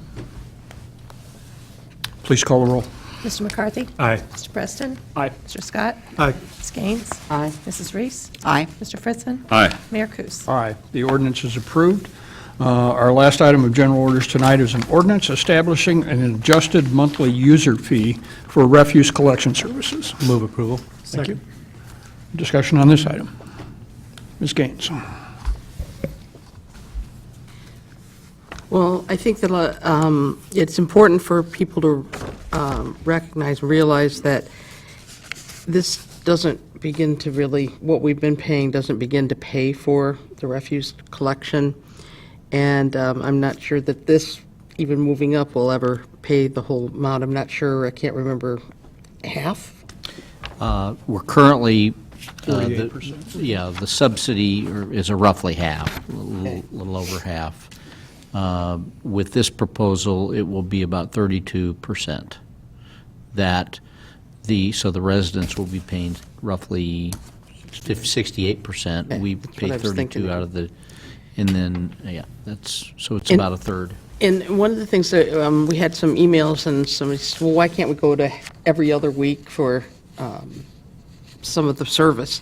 Please call the roll. Mr. McCarthy? Aye. Mr. Preston? Aye. Mr. Scott? Aye. Ms. Gaines? Aye. Mrs. Reese? Aye. Mr. Fritzen? Aye. Mayor Kus? Aye. The ordinance is approved. Our last item of general orders tonight is an ordinance establishing an adjusted monthly user fee for refuse collection services. Move approval. Thank you. Discussion on this item. Ms. Gaines? Well, I think that it's important for people to recognize and realize that this doesn't begin to really, what we've been paying doesn't begin to pay for the refuse collection. And I'm not sure that this, even moving up, will ever pay the whole amount. I'm not sure, I can't remember, half? We're currently, 48%. the subsidy is a roughly half, a little over half. With this proposal, it will be about 32%. So the residents will be paying roughly 68%. We That's pay what I was 32 thinking. out of the, and then, so it's about a third. And one of the things that, we had some emails and somebody said, well, why can't we go to every other week for some of the service?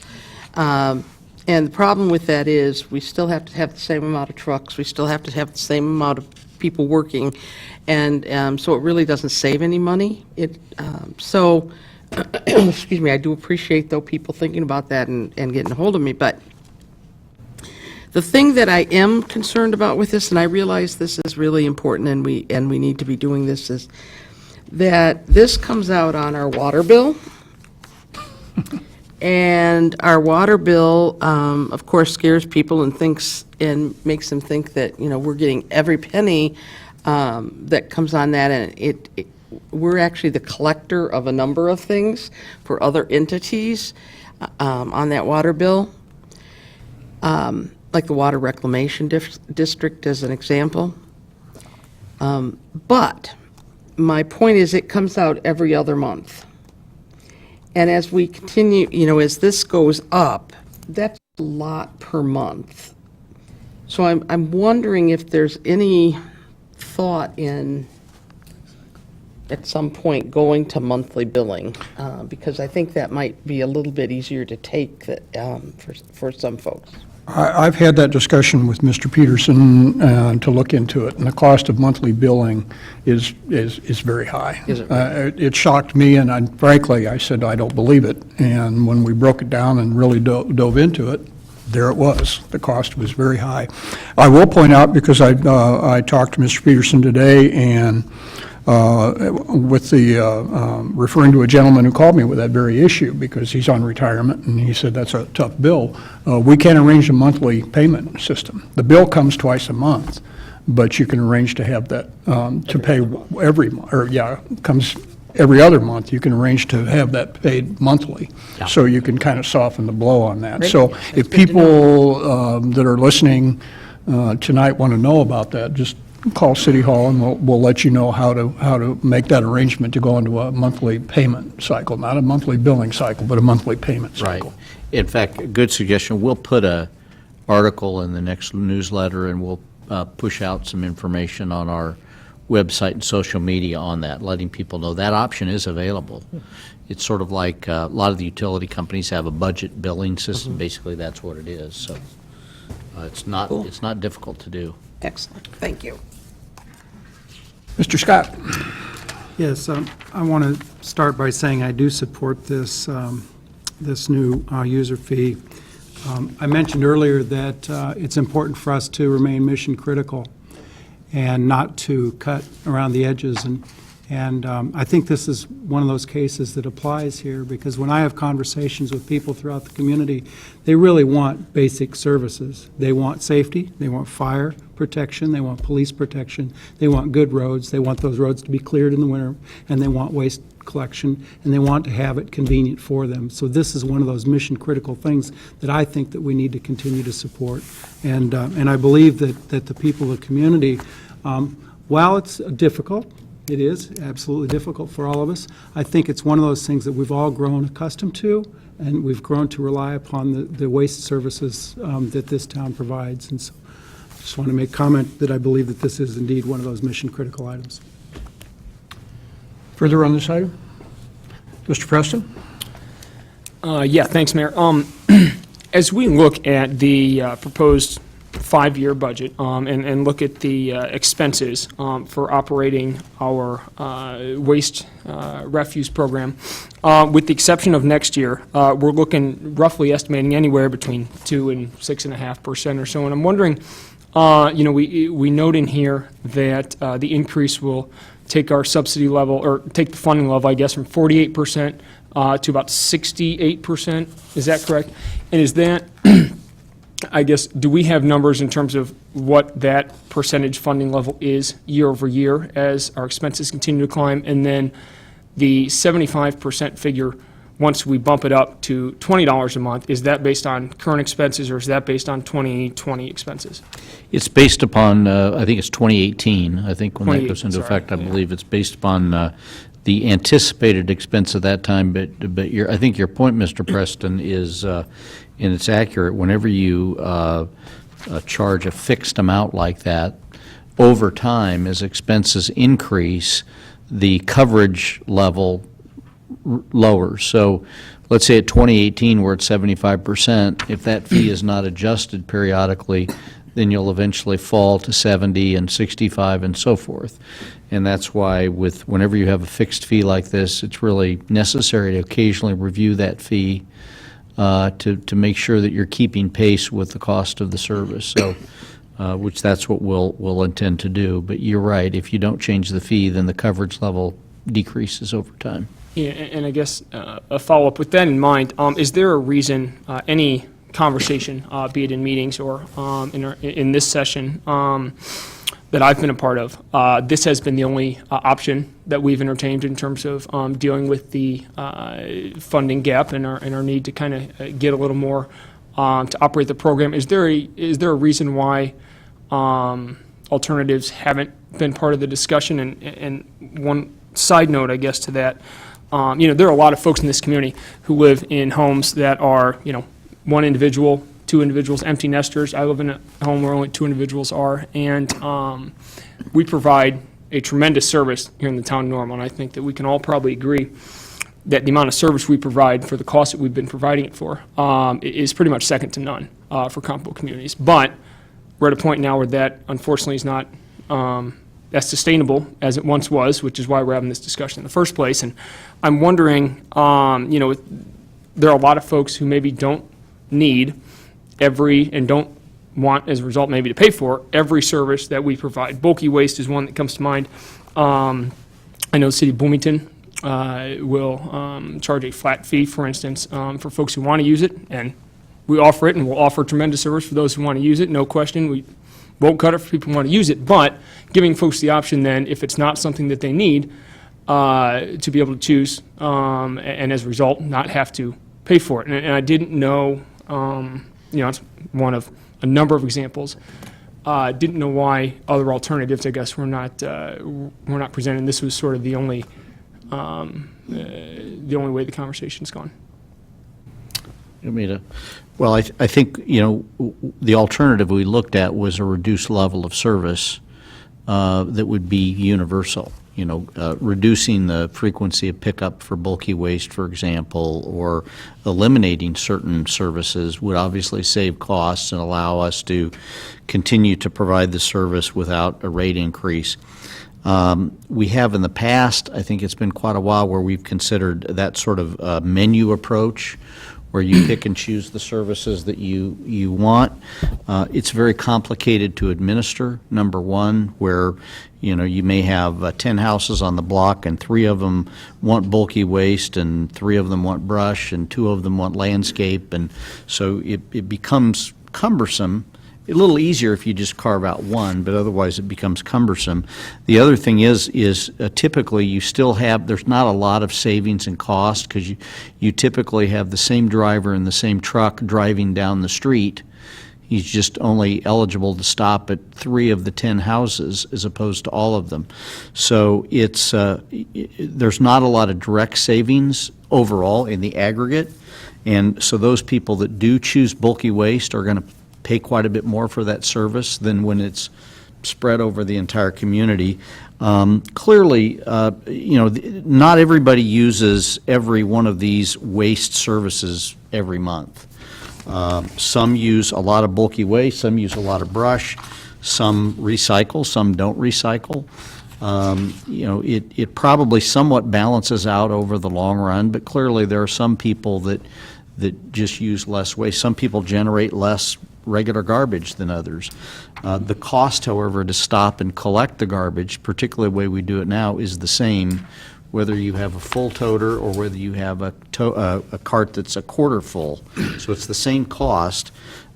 And And the problem with that is, we still have to have the same amount of trucks, we still have to have the same amount of people working, and so it really doesn't save any money. So, excuse me, I do appreciate, though, people thinking about that and getting a hold of me, but the thing that I am concerned about with this, and I realize this is really important and we need to be doing this, is that this comes out on our water bill. And our water bill, of course, scares people and makes them think that, we're getting every penny that comes on that, and we're actually the collector of a number of things for other entities on that water bill, like the Water Reclamation District as an example. But my point is, it comes out every other month. And as we continue, as this goes up, that's a lot per month. So I'm wondering if there's any thought in, at some point, going to monthly billing, because I think that might be a little bit easier to take for some folks. I've had that discussion with Mr. Peterson to look into it, and the cost of monthly billing is very high. Is it really? It shocked me, and frankly, I said, I don't believe it. And when we broke it down and really dove into it, there it was. The cost was very high. I will point out, because I talked to Mr. Peterson today, and with referring to a gentleman who called me with that very issue, because he's on retirement, and he said that's a tough bill. We can't arrange a monthly payment system. The bill comes twice a month, but you can arrange to have that, to pay every month, or comes every other month. You can arrange to have that paid monthly, so you can kind of soften the blow on that. Great. So That's if good to people that are listening tonight want to know about that, just call City Hall, and we'll let you know how to make that arrangement to go into a monthly payment cycle, not a monthly billing cycle, but a monthly payment Right. cycle. In fact, a good suggestion, we'll put a article in the next newsletter, and we'll push out some information on our website and social media on that, letting people know that option is available. It's sort of like a lot of the utility companies have a budget billing system. Basically, that's what it is. So it's not difficult to do. Excellent, thank you. Mr. Scott? Yes, I want to start by saying I do support this, this new user fee. I mentioned earlier that it's important for us to remain mission critical and not to cut around the edges. And I think this is one of those cases that applies here, because when I have conversations with people throughout the community, they really want basic services. They want safety, they want fire protection, they want police protection, they want good roads, they want those roads to be cleared in the winter, and they want waste collection, and they want to have it convenient for them. So this is one of those mission-critical things that I think that we need to continue to support. And I believe that the people of the community, while it's difficult, it is absolutely difficult for all of us, I think it's one of those things that we've all grown accustomed to, and we've grown to rely upon the waste services that this town provides. And so I just want to make comment that I believe that this is indeed one of those mission-critical items. Further on this item? Mr. Preston? Yeah, thanks, Mayor. As we look at the proposed five-year budget and look at the expenses for operating our waste refuse program, with the exception of next year, we're looking, roughly estimating anywhere between 2 and 6.5% or so. And I'm wondering, we note in here that the increase will take our subsidy level, or take the funding level, I guess, from 48% to about 68%. Is that correct? And is that, I guess, do we have numbers in terms of what that percentage funding level is year over year as our expenses continue to climb? And then the 75% figure, once we bump it up to $20 a month, is that based on current expenses, or is that based on 2020 expenses? It's based upon, I think it's 2018, I think, when that goes into 2018, effect. I sorry, yeah. believe it's based upon the anticipated expense at that time, but I think your point, Mr. Preston, is, and it's accurate, whenever you charge a fixed amount like that, over time, as expenses increase, the coverage level lowers. So let's say at 2018, we're at 75%. If that fee is not adjusted periodically, then you'll eventually fall to 70 and 65 and so forth. And that's why whenever you have a fixed fee like this, it's really necessary to occasionally review that fee to make sure that you're keeping pace with the cost of the service. So, which that's what we'll intend to do. But you're right, if you don't change the fee, then the coverage level decreases over time. Yeah, and I guess a follow-up with that in mind, is there a reason, any conversation, be it in meetings or in this session that I've been a part of, this has been the only option that we've entertained in terms of dealing with the funding gap and our need to kind of get a little more to operate the program. Is there a reason why alternatives haven't been part of the discussion? And one side note, I guess, to that, there are a lot of folks in this community who live in homes that are, one individual, two individuals, empty nesters. I live in a home where only two individuals are, and we provide a tremendous service here in the town of Normal, and I think that we can all probably agree that the amount of service we provide for the cost that we've been providing it for is pretty much second to none for comparable communities. But we're at a point now where that, unfortunately, is not as sustainable as it once was, which is why we're having this discussion in the first place. And I'm wondering, there are a lot of folks who maybe don't need and don't want, as a result, maybe to pay for every service that we provide. Bulky waste is one that comes to mind. I know the city of Bloomington will charge a flat fee, for instance, for folks who want to use it, and we offer it, and we'll offer tremendous service for those who want to use it, no question. We won't cut it for people who want to use it, but giving folks the option then, if it's not something that they need, to be able to choose, and as a result, not have to pay for it. And I didn't know, it's one of a number of examples. Didn't know why other alternatives, I guess, were not presented. This was sort of the only way the conversation's gone. Well, I think, the alternative we looked at was a reduced level of service that would be universal. Reducing the frequency of pickup for bulky waste, for example, or eliminating certain services would obviously save costs and allow us to continue to provide the service without a rate increase. We have in the past, I think it's been quite a while, where we've considered that sort of menu approach, where you pick and choose the services that you want. It's very complicated to administer, number one, where you may have 10 houses on the block and 3 of them want bulky waste and 3 of them want brush and 2 of them want landscape, and so it becomes cumbersome. A little easier if you just carve out one, but otherwise it becomes cumbersome. The other thing is typically you still have, there's not a lot of savings in cost, because you typically have the same driver in the same truck driving down the street. He's just only eligible to stop at 3 of the 10 houses as opposed to all of them. So it's there's not a lot of direct savings overall in the aggregate, and so those people that do choose bulky waste are going to pay quite a bit more for that service than when it's spread over the entire community. Clearly, not everybody uses every one of these waste services every month. Some use a lot of bulky waste, some use a lot of brush, some recycle, some don't recycle. It probably somewhat balances out over the long run, but clearly there are some people that just use less waste. Some people generate less regular garbage than others. The cost, however, to stop and collect the garbage, particularly the way we do it now, is the same whether you have a full toter or whether you have a cart that's a quarter full. So it's the same cost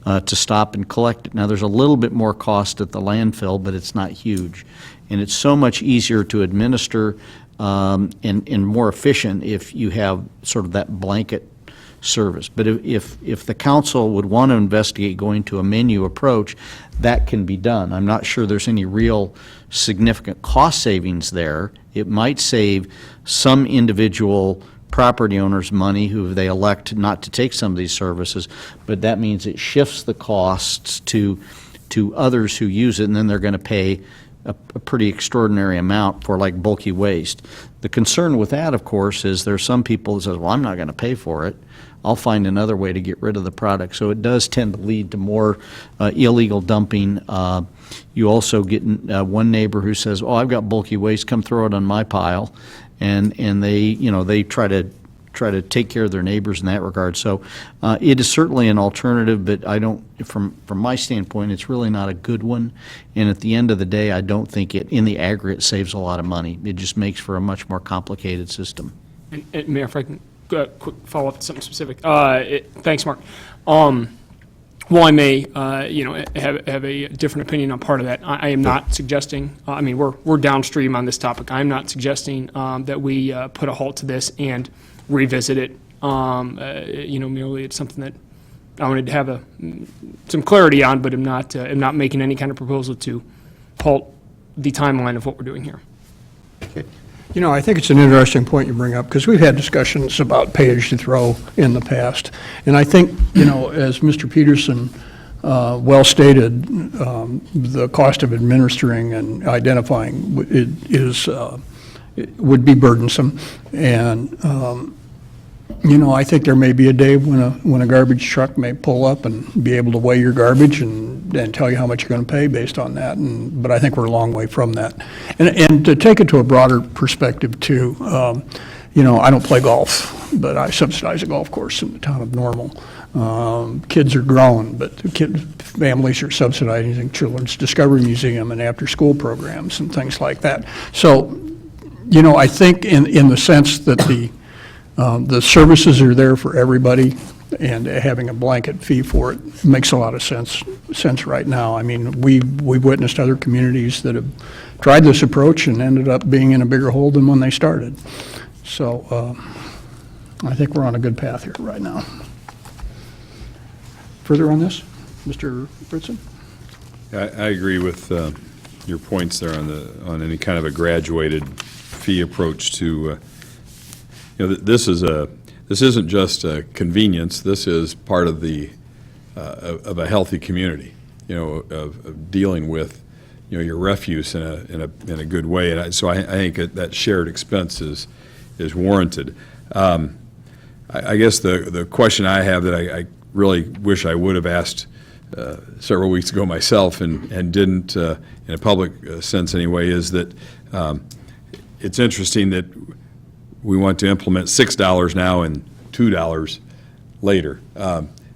to stop and collect it. Now, there's a little bit more cost at the landfill, but it's not huge. And it's so much easier to administer and more efficient if you have sort of that blanket service. But if the council would want to investigate going to a menu approach, that can be done. I'm not sure there's any real significant cost savings there. It might save some individual property owners money who they elect not to take some of these services, but that means it shifts the costs to others who use it, and then they're going to pay a pretty extraordinary amount for like bulky waste. The concern with that, of course, is there's some people that says, well, I'm not going to pay for it. I'll find another way to get rid of the product. So it does tend to lead to more illegal dumping. You also get one neighbor who says, oh, I've got bulky waste, come throw it on my pile. And they, they try to take care of their neighbors in that regard. So it is certainly an alternative, but I don't, from my standpoint, it's really not a good one. And at the end of the day, I don't think it, in the aggregate, saves a lot of money. It just makes for a much more complicated system. And Mayor, if I can quick follow up to something specific. Thanks, Mark. While I may, have a different opinion on part of that, I am not suggesting. I mean, we're downstream on this topic. I'm not suggesting that we put a halt to this and revisit it. Merely it's something that I wanted to have some clarity on, but I'm not making any kind of proposal to halt the timeline of what we're doing here. I think it's an interesting point you bring up, because we've had discussions about pay-as-you-throw in the past. And I think, as Mr. Peterson well stated, the cost of administering and identifying would be burdensome. And, I think there may be a day when a garbage truck may pull up and be able to weigh your garbage and tell you how much you're going to pay based on that. But I think we're a long way from that. And to take it to a broader perspective too, I don't play golf, but I subsidize a golf course in the town of Normal. Kids are grown, but families are subsidizing Children's Discovery Museum and after-school programs and things like that. So, I think in the sense that the services are there for everybody, and having a blanket fee for it makes a lot of sense right now. I mean, we've witnessed other communities that have tried this approach and ended up being in a bigger hole than when they started. So I think we're on a good path here right now. Further on this, Mr. Fritzen? I agree with your points there on any kind of a graduated fee approach to. This isn't just a convenience. This is part of of a healthy community. Of dealing with your refuse in a good way. And so I think that shared expense is warranted. I guess the question I have that I really wish I would have asked several weeks ago myself and didn't in a public sense anyway is that it's interesting that we want to implement $6 now and $2 later.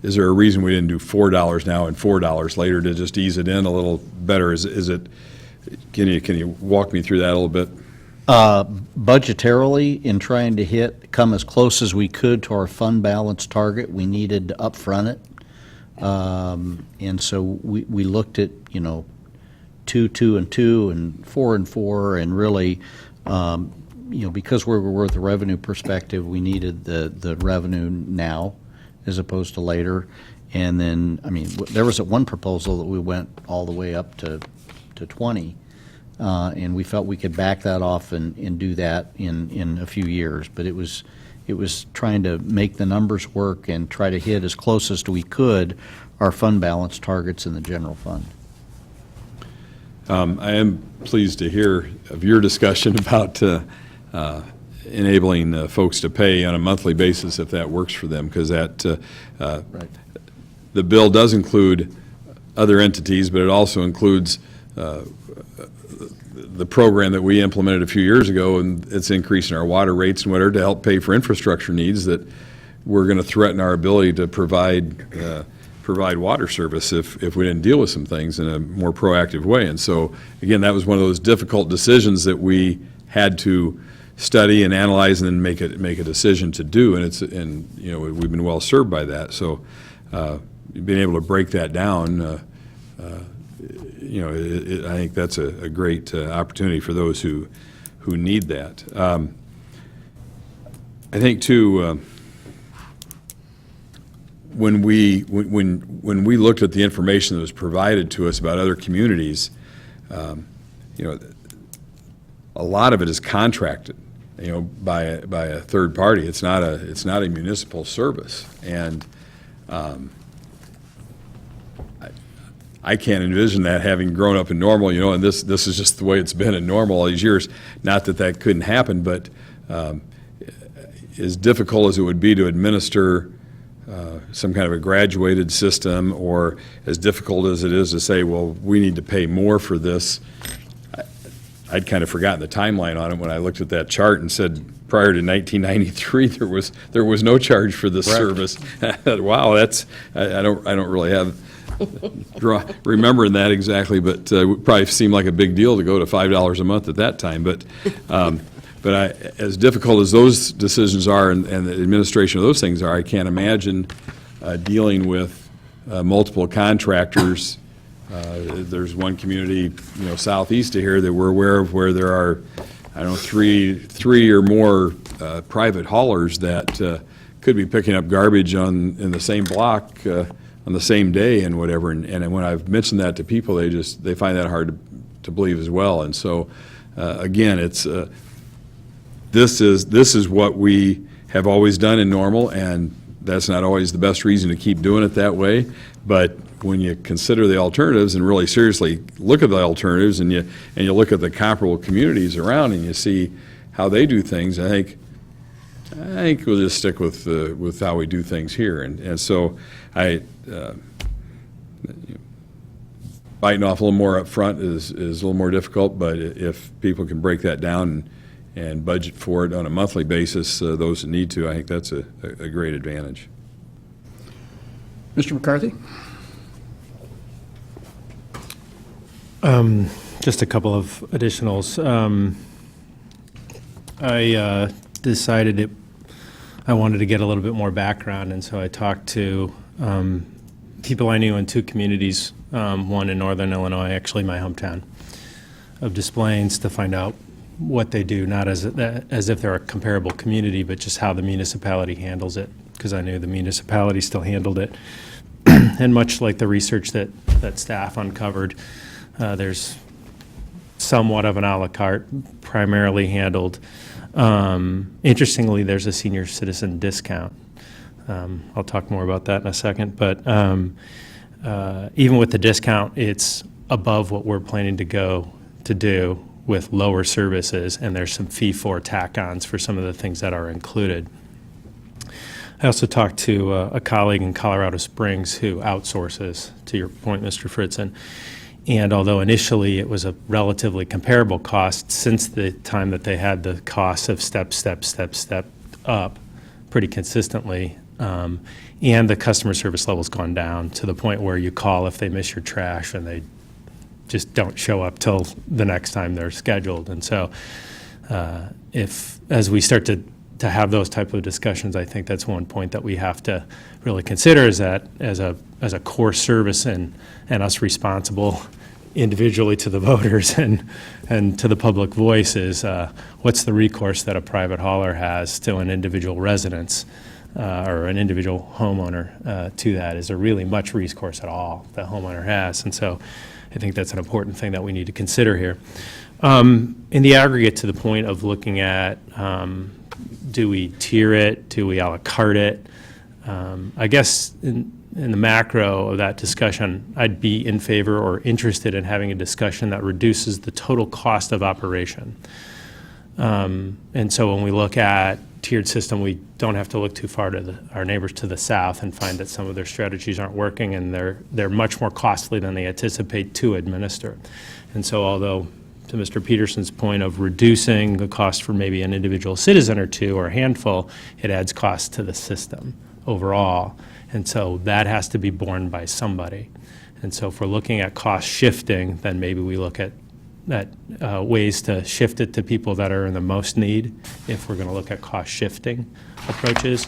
Is there a reason we didn't do $4 now and $4 later to just ease it in a little better? Is it? Can you walk me through that a little bit? Budgetarily, in trying to come as close as we could to our fund balance target, we needed to upfront it. And so we looked at, 2, 2, and 2, and 4 and 4, and really, because we were with the revenue perspective, we needed the revenue now as opposed to later. And then, there was one proposal that we went all the way up to 20, and we felt we could back that off and do that in a few years. But it was trying to make the numbers work and try to hit as close as we could our fund balance targets in the general fund. I am pleased to hear of your discussion about enabling folks to pay on a monthly basis if that works for them, because that Right. the bill does include other entities, but it also includes the program that we implemented a few years ago, and it's increasing our water rates and whatever to help pay for infrastructure needs that we're going to threaten our ability to provide water service if we didn't deal with some things in a more proactive way. And so, again, that was one of those difficult decisions that we had to study and analyze and then make a decision to do. And we've been well served by that. So, being able to break that down, I think that's a great opportunity for those who need that. I think too. When we looked at the information that was provided to us about other communities, a lot of it is contracted, by a third party. It's not a municipal service, and I can't envision that, having grown up in Normal, and this is just the way it's been in Normal all these years. Not that that couldn't happen, but as difficult as it would be to administer some kind of a graduated system, or as difficult as it is to say, well, we need to pay more for this, I'd kind of forgotten the timeline on it when I looked at that chart and said, prior to 1993, there was no charge for this service. Wow, that's I don't really have remembering that exactly, but it would probably seem like a big deal to go to $5 a month at that time. But as difficult as those decisions are, and the administration of those things are, I can't imagine dealing with multiple contractors. There's one community, southeast of here that we're aware of where there are, I don't know, three or more private haulers that could be picking up garbage in the same block on the same day and whatever. And when I've mentioned that to people, they find that hard to believe as well. And so, again, it's this is what we have always done in Normal, and that's not always the best reason to keep doing it that way. But when you consider the alternatives and really seriously look at the alternatives, and you look at the comparable communities around, and you see how they do things, I think we'll just stick with how we do things here. And so biting off a little more up front is a little more difficult, but if people can break that down and budget for it on a monthly basis, those that need to, I think that's a great advantage. Mr. McCarthy? Just a couple of additionals. I decided I wanted to get a little bit more background, and so I talked to people I knew in two communities, one in northern Illinois, actually my hometown, of Des Plaines, to find out what they do, not as if they're a comparable community, but just how the municipality handles it, because I knew the municipality still handled it. And much like the research that staff uncovered, there's somewhat of an a la carte, primarily handled. Interestingly, there's a senior citizen discount. I'll talk more about that in a second, but even with the discount, it's above what we're planning to do with lower services, and there's some fee-for tack-ons for some of the things that are included. I also talked to a colleague in Colorado Springs who outsources, to your point, Mr. Fritzen, and although initially it was a relatively comparable cost, since the time that they had the costs of step up pretty consistently, and the customer service level's gone down to the point where you call if they miss your trash and they just don't show up till the next time they're scheduled. And so as we start to have those type of discussions, I think that's one point that we have to really consider, is that as a core service, and us responsible individually to the voters and to the public voice, is what's the recourse that a private hauler has to an individual residence or an individual homeowner to that? Is there really much recourse at all the homeowner has? And so I think that's an important thing that we need to consider here. In the aggregate, to the point of looking at, do we tier it? Do we a la carte it? I guess in the macro of that discussion, I'd be in favor or interested in having a discussion that reduces the total cost of operation. And so when we look at tiered system, we don't have to look too far to our neighbors to the south and find that some of their strategies aren't working, and they're much more costly than they anticipate to administer. And so although, to Mr. Peterson's point of reducing the cost for maybe an individual citizen or two or a handful, it adds cost to the system overall. And so that has to be borne by somebody. And so if we're looking at cost shifting, then maybe we look at ways to shift it to people that are in the most need, if we're going to look at cost shifting approaches,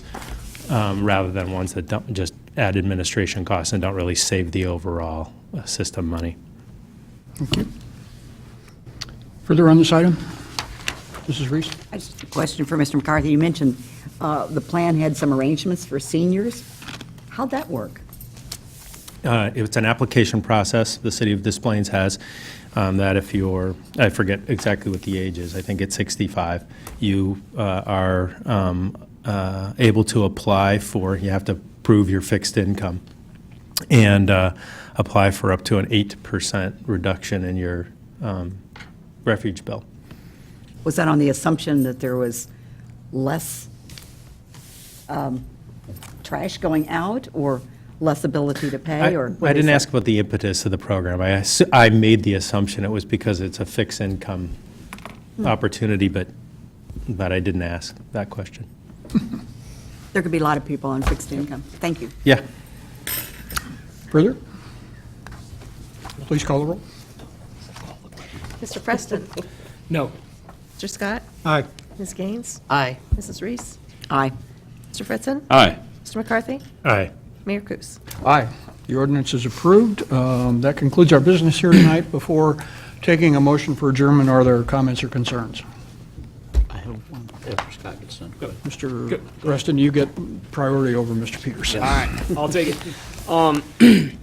rather than ones that don't just add administration costs and don't really save the overall system money. Thank you. Further on this item? Mrs. Reese? Just a question for Mr. McCarthy. You mentioned the plan had some arrangements for seniors. How'd that work? It's an application process the city of Des Plaines has, that if you're, I forget exactly what the age is, I think it's 65, you are able to apply for, you have to prove your fixed income. And apply for up to an 8% reduction in your refuge bill. Was that on the assumption that there was less trash going out, or less ability to pay, or? what I is didn't that? ask about the impetus of the program. I made the assumption it was because it's a fixed income opportunity, but I didn't ask that question. There could be a lot of people on fixed income. Thank you. Yeah. Further? Please call the roll. Mr. Preston? No. Mr. Scott? Aye. Ms. Gaines? Aye. Mrs. Reese? Aye. Mr. Fritzen? Aye. Mr. McCarthy? Aye. Mayor Kus? Aye. The ordinance is approved. That concludes our business here tonight. Before taking a motion for adjournment, are there comments or concerns? I have one after Scott gets done. Mr. Preston, you get priority over Mr. Peterson. All right, I'll take it.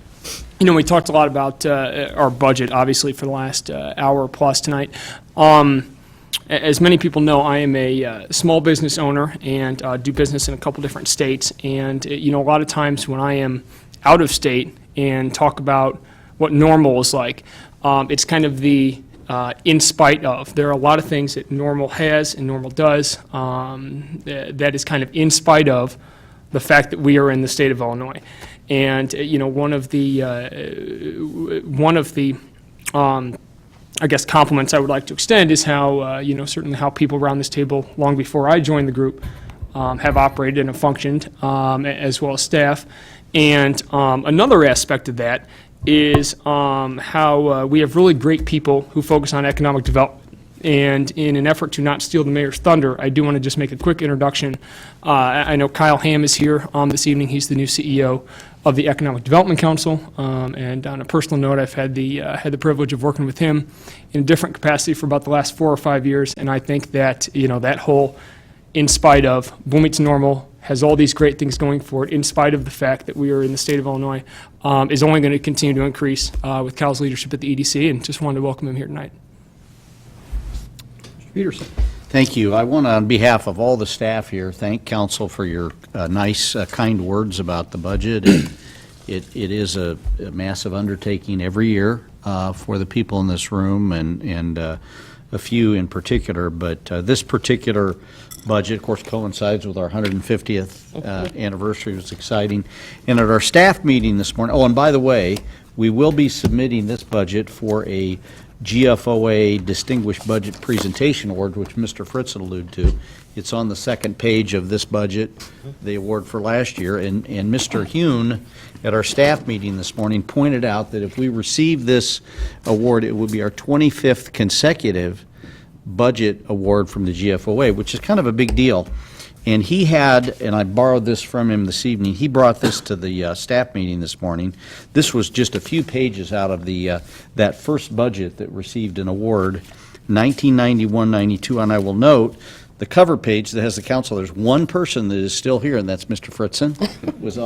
We talked a lot about our budget, obviously, for the last hour plus tonight. As many people know, I am a small business owner and do business in a couple different states. And, a lot of times when I am out of state and talk about what normal is like, it's kind of the in spite of. There are a lot of things that normal has and normal does that is kind of in spite of the fact that we are in the state of Illinois. And, one of the I guess compliments I would like to extend is how, certainly how people around this table, long before I joined the group, have operated and have functioned, as well as staff. And another aspect of that is how we have really great people who focus on economic development. And in an effort to not steal the mayor's thunder, I do want to just make a quick introduction. I know Kyle Ham is here this evening. He's the new CEO of the Economic Development Council. And on a personal note, I've had the privilege of working with him in a different capacity for about the last 4 or 5 years. And I think that, that whole, in spite of, Bloomington Normal has all these great things going for it, in spite of the fact that we are in the state of Illinois, is only going to continue to increase with Kyle's leadership at the EDC. And just wanted to welcome him here tonight. Peterson. Thank you. I want to, on behalf of all the staff here, thank council for your nice, kind words about the budget. It is a massive undertaking every year for the people in this room and a few in particular, but this particular budget, of course, coincides with our 150th anniversary. It was exciting. And at our staff meeting this morning, oh, and by the way, we will be submitting this budget for a GFOA Distinguished Budget Presentation Award, which Mr. Fritzen alluded to. It's on the second page of this budget, the award for last year. And Mr. Hune, at our staff meeting this morning, pointed out that if we receive this award, it would be our 25th consecutive budget award from the GFOA, which is kind of a big deal. And he had, and I borrowed this from him this evening, he brought this to the staff meeting this morning. This was just a few pages out of the that first budget that received an award, 1991-92. And I will note, the cover page that has the council, there's one person that is still here, and that's Mr. Fritzen, was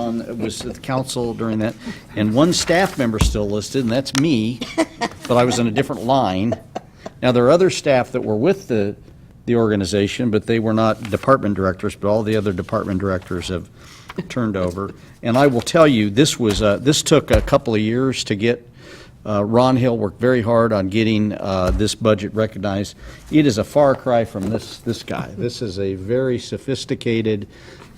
at the council during that. And one staff member still listed, and that's me, but I was in a different line. Now, there are other staff that were with the organization, but they were not department directors, but all the other department directors have turned over. And I will tell you, this took a couple of years to get. Ron Hill worked very hard on getting this budget recognized. It is a far cry from this guy. This is a very sophisticated,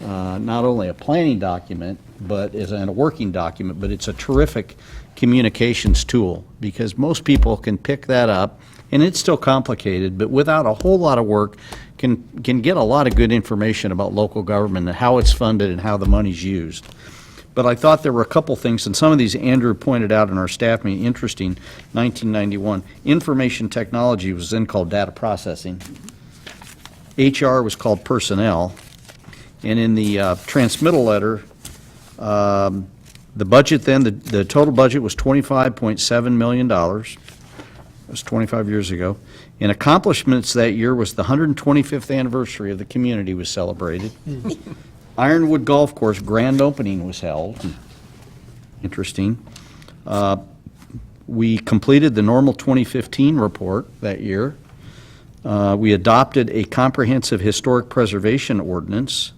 not only a planning document, but and a working document, but it's a terrific communications tool, because most people can pick that up. And it's still complicated, but without a whole lot of work, can get a lot of good information about local government and how it's funded and how the money's used. But I thought there were a couple things, and some of these Andrew pointed out in our staff meeting, interesting. 1991, information technology was then called data processing. HR was called personnel. And in the transmittal letter, the budget then, the total budget was $25.7 million. It was 25 years ago. And accomplishments that year was the 125th anniversary of the community was celebrated. Ironwood Golf Course grand opening was held. Interesting. We completed the normal 2015 report that year. We adopted a comprehensive historic preservation ordinance.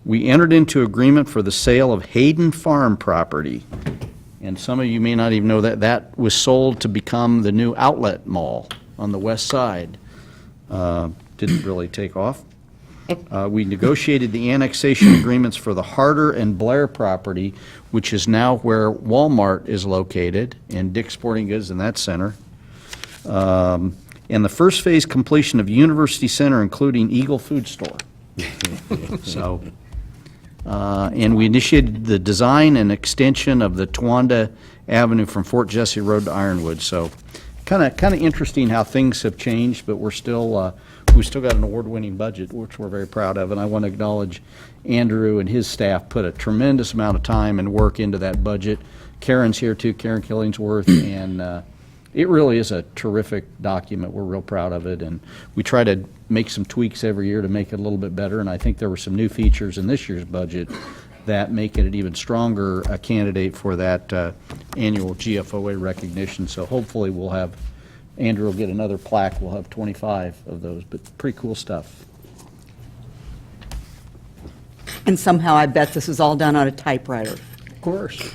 We entered into agreement for the sale of Hayden Farm property. And some of you may not even know that that was sold to become the new outlet mall on the west side. Didn't really take off. We negotiated the annexation agreements for the Harder and Blair property, which is now where Walmart is located, and Dick's Sporting Goods in that center. And the first phase completion of University Center, including Eagle Food Store. So, and we initiated the design and extension of the Towanda Avenue from Fort Jesse Road to Ironwood. So, kind of interesting how things have changed, but we still got an award-winning budget, which we're very proud of. And I want to acknowledge Andrew and his staff put a tremendous amount of time and work into that budget. Karen's here too, Karen Killingsworth, and it really is a terrific document. We're real proud of it, and we try to make some tweaks every year to make it a little bit better, and I think there were some new features in this year's budget that make it an even stronger candidate for that annual GFOA recognition. So hopefully we'll have, Andrew will get another plaque. We'll have 25 of those, but pretty cool stuff. And somehow I bet this is all done on a typewriter. Of course.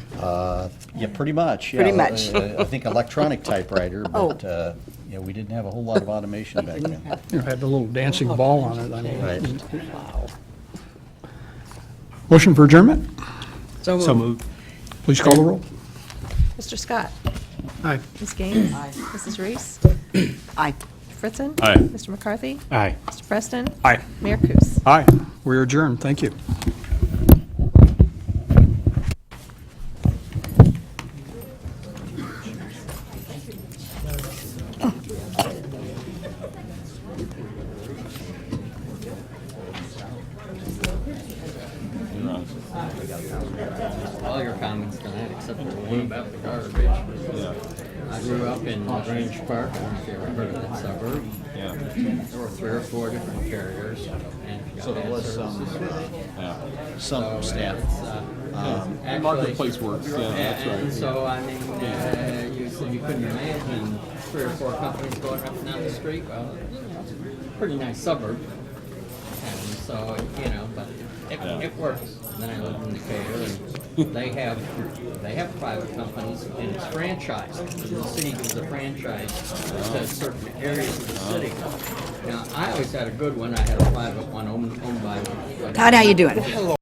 Yeah, pretty much. Pretty much. I think electronic typewriter, Oh. but, yeah, we didn't have a whole lot of automation back then. You know, had the little dancing ball on it. I mean, Right. Motion for adjournment? So moved. Please call the roll. Mr. Scott? Aye. Ms. Gaines? Mrs. Reese? Aye. Mr. Fritzen? Aye. Mr. McCarthy? Aye. Mr. Preston? Aye. Mayor Kus? Aye. We're adjourned. Thank you. All your comments tonight, except for the one about the garbage. I grew up in Grange Park, I don't know if you ever heard of that suburb. Yeah. There were 3 or 4 different carriers, and so there was Some staff. Marketplace works, yeah, that's right. And so, I mean, you said you couldn't imagine 3 or 4 companies going up and down the street. Well, it's a pretty nice suburb. And so, you know, but it works. And then I lived in Decatur, and they have private companies, and it's franchised. The city gives a franchise to certain areas of the city. Now, I always had a good one. I had a private one owned by Todd, how you doing?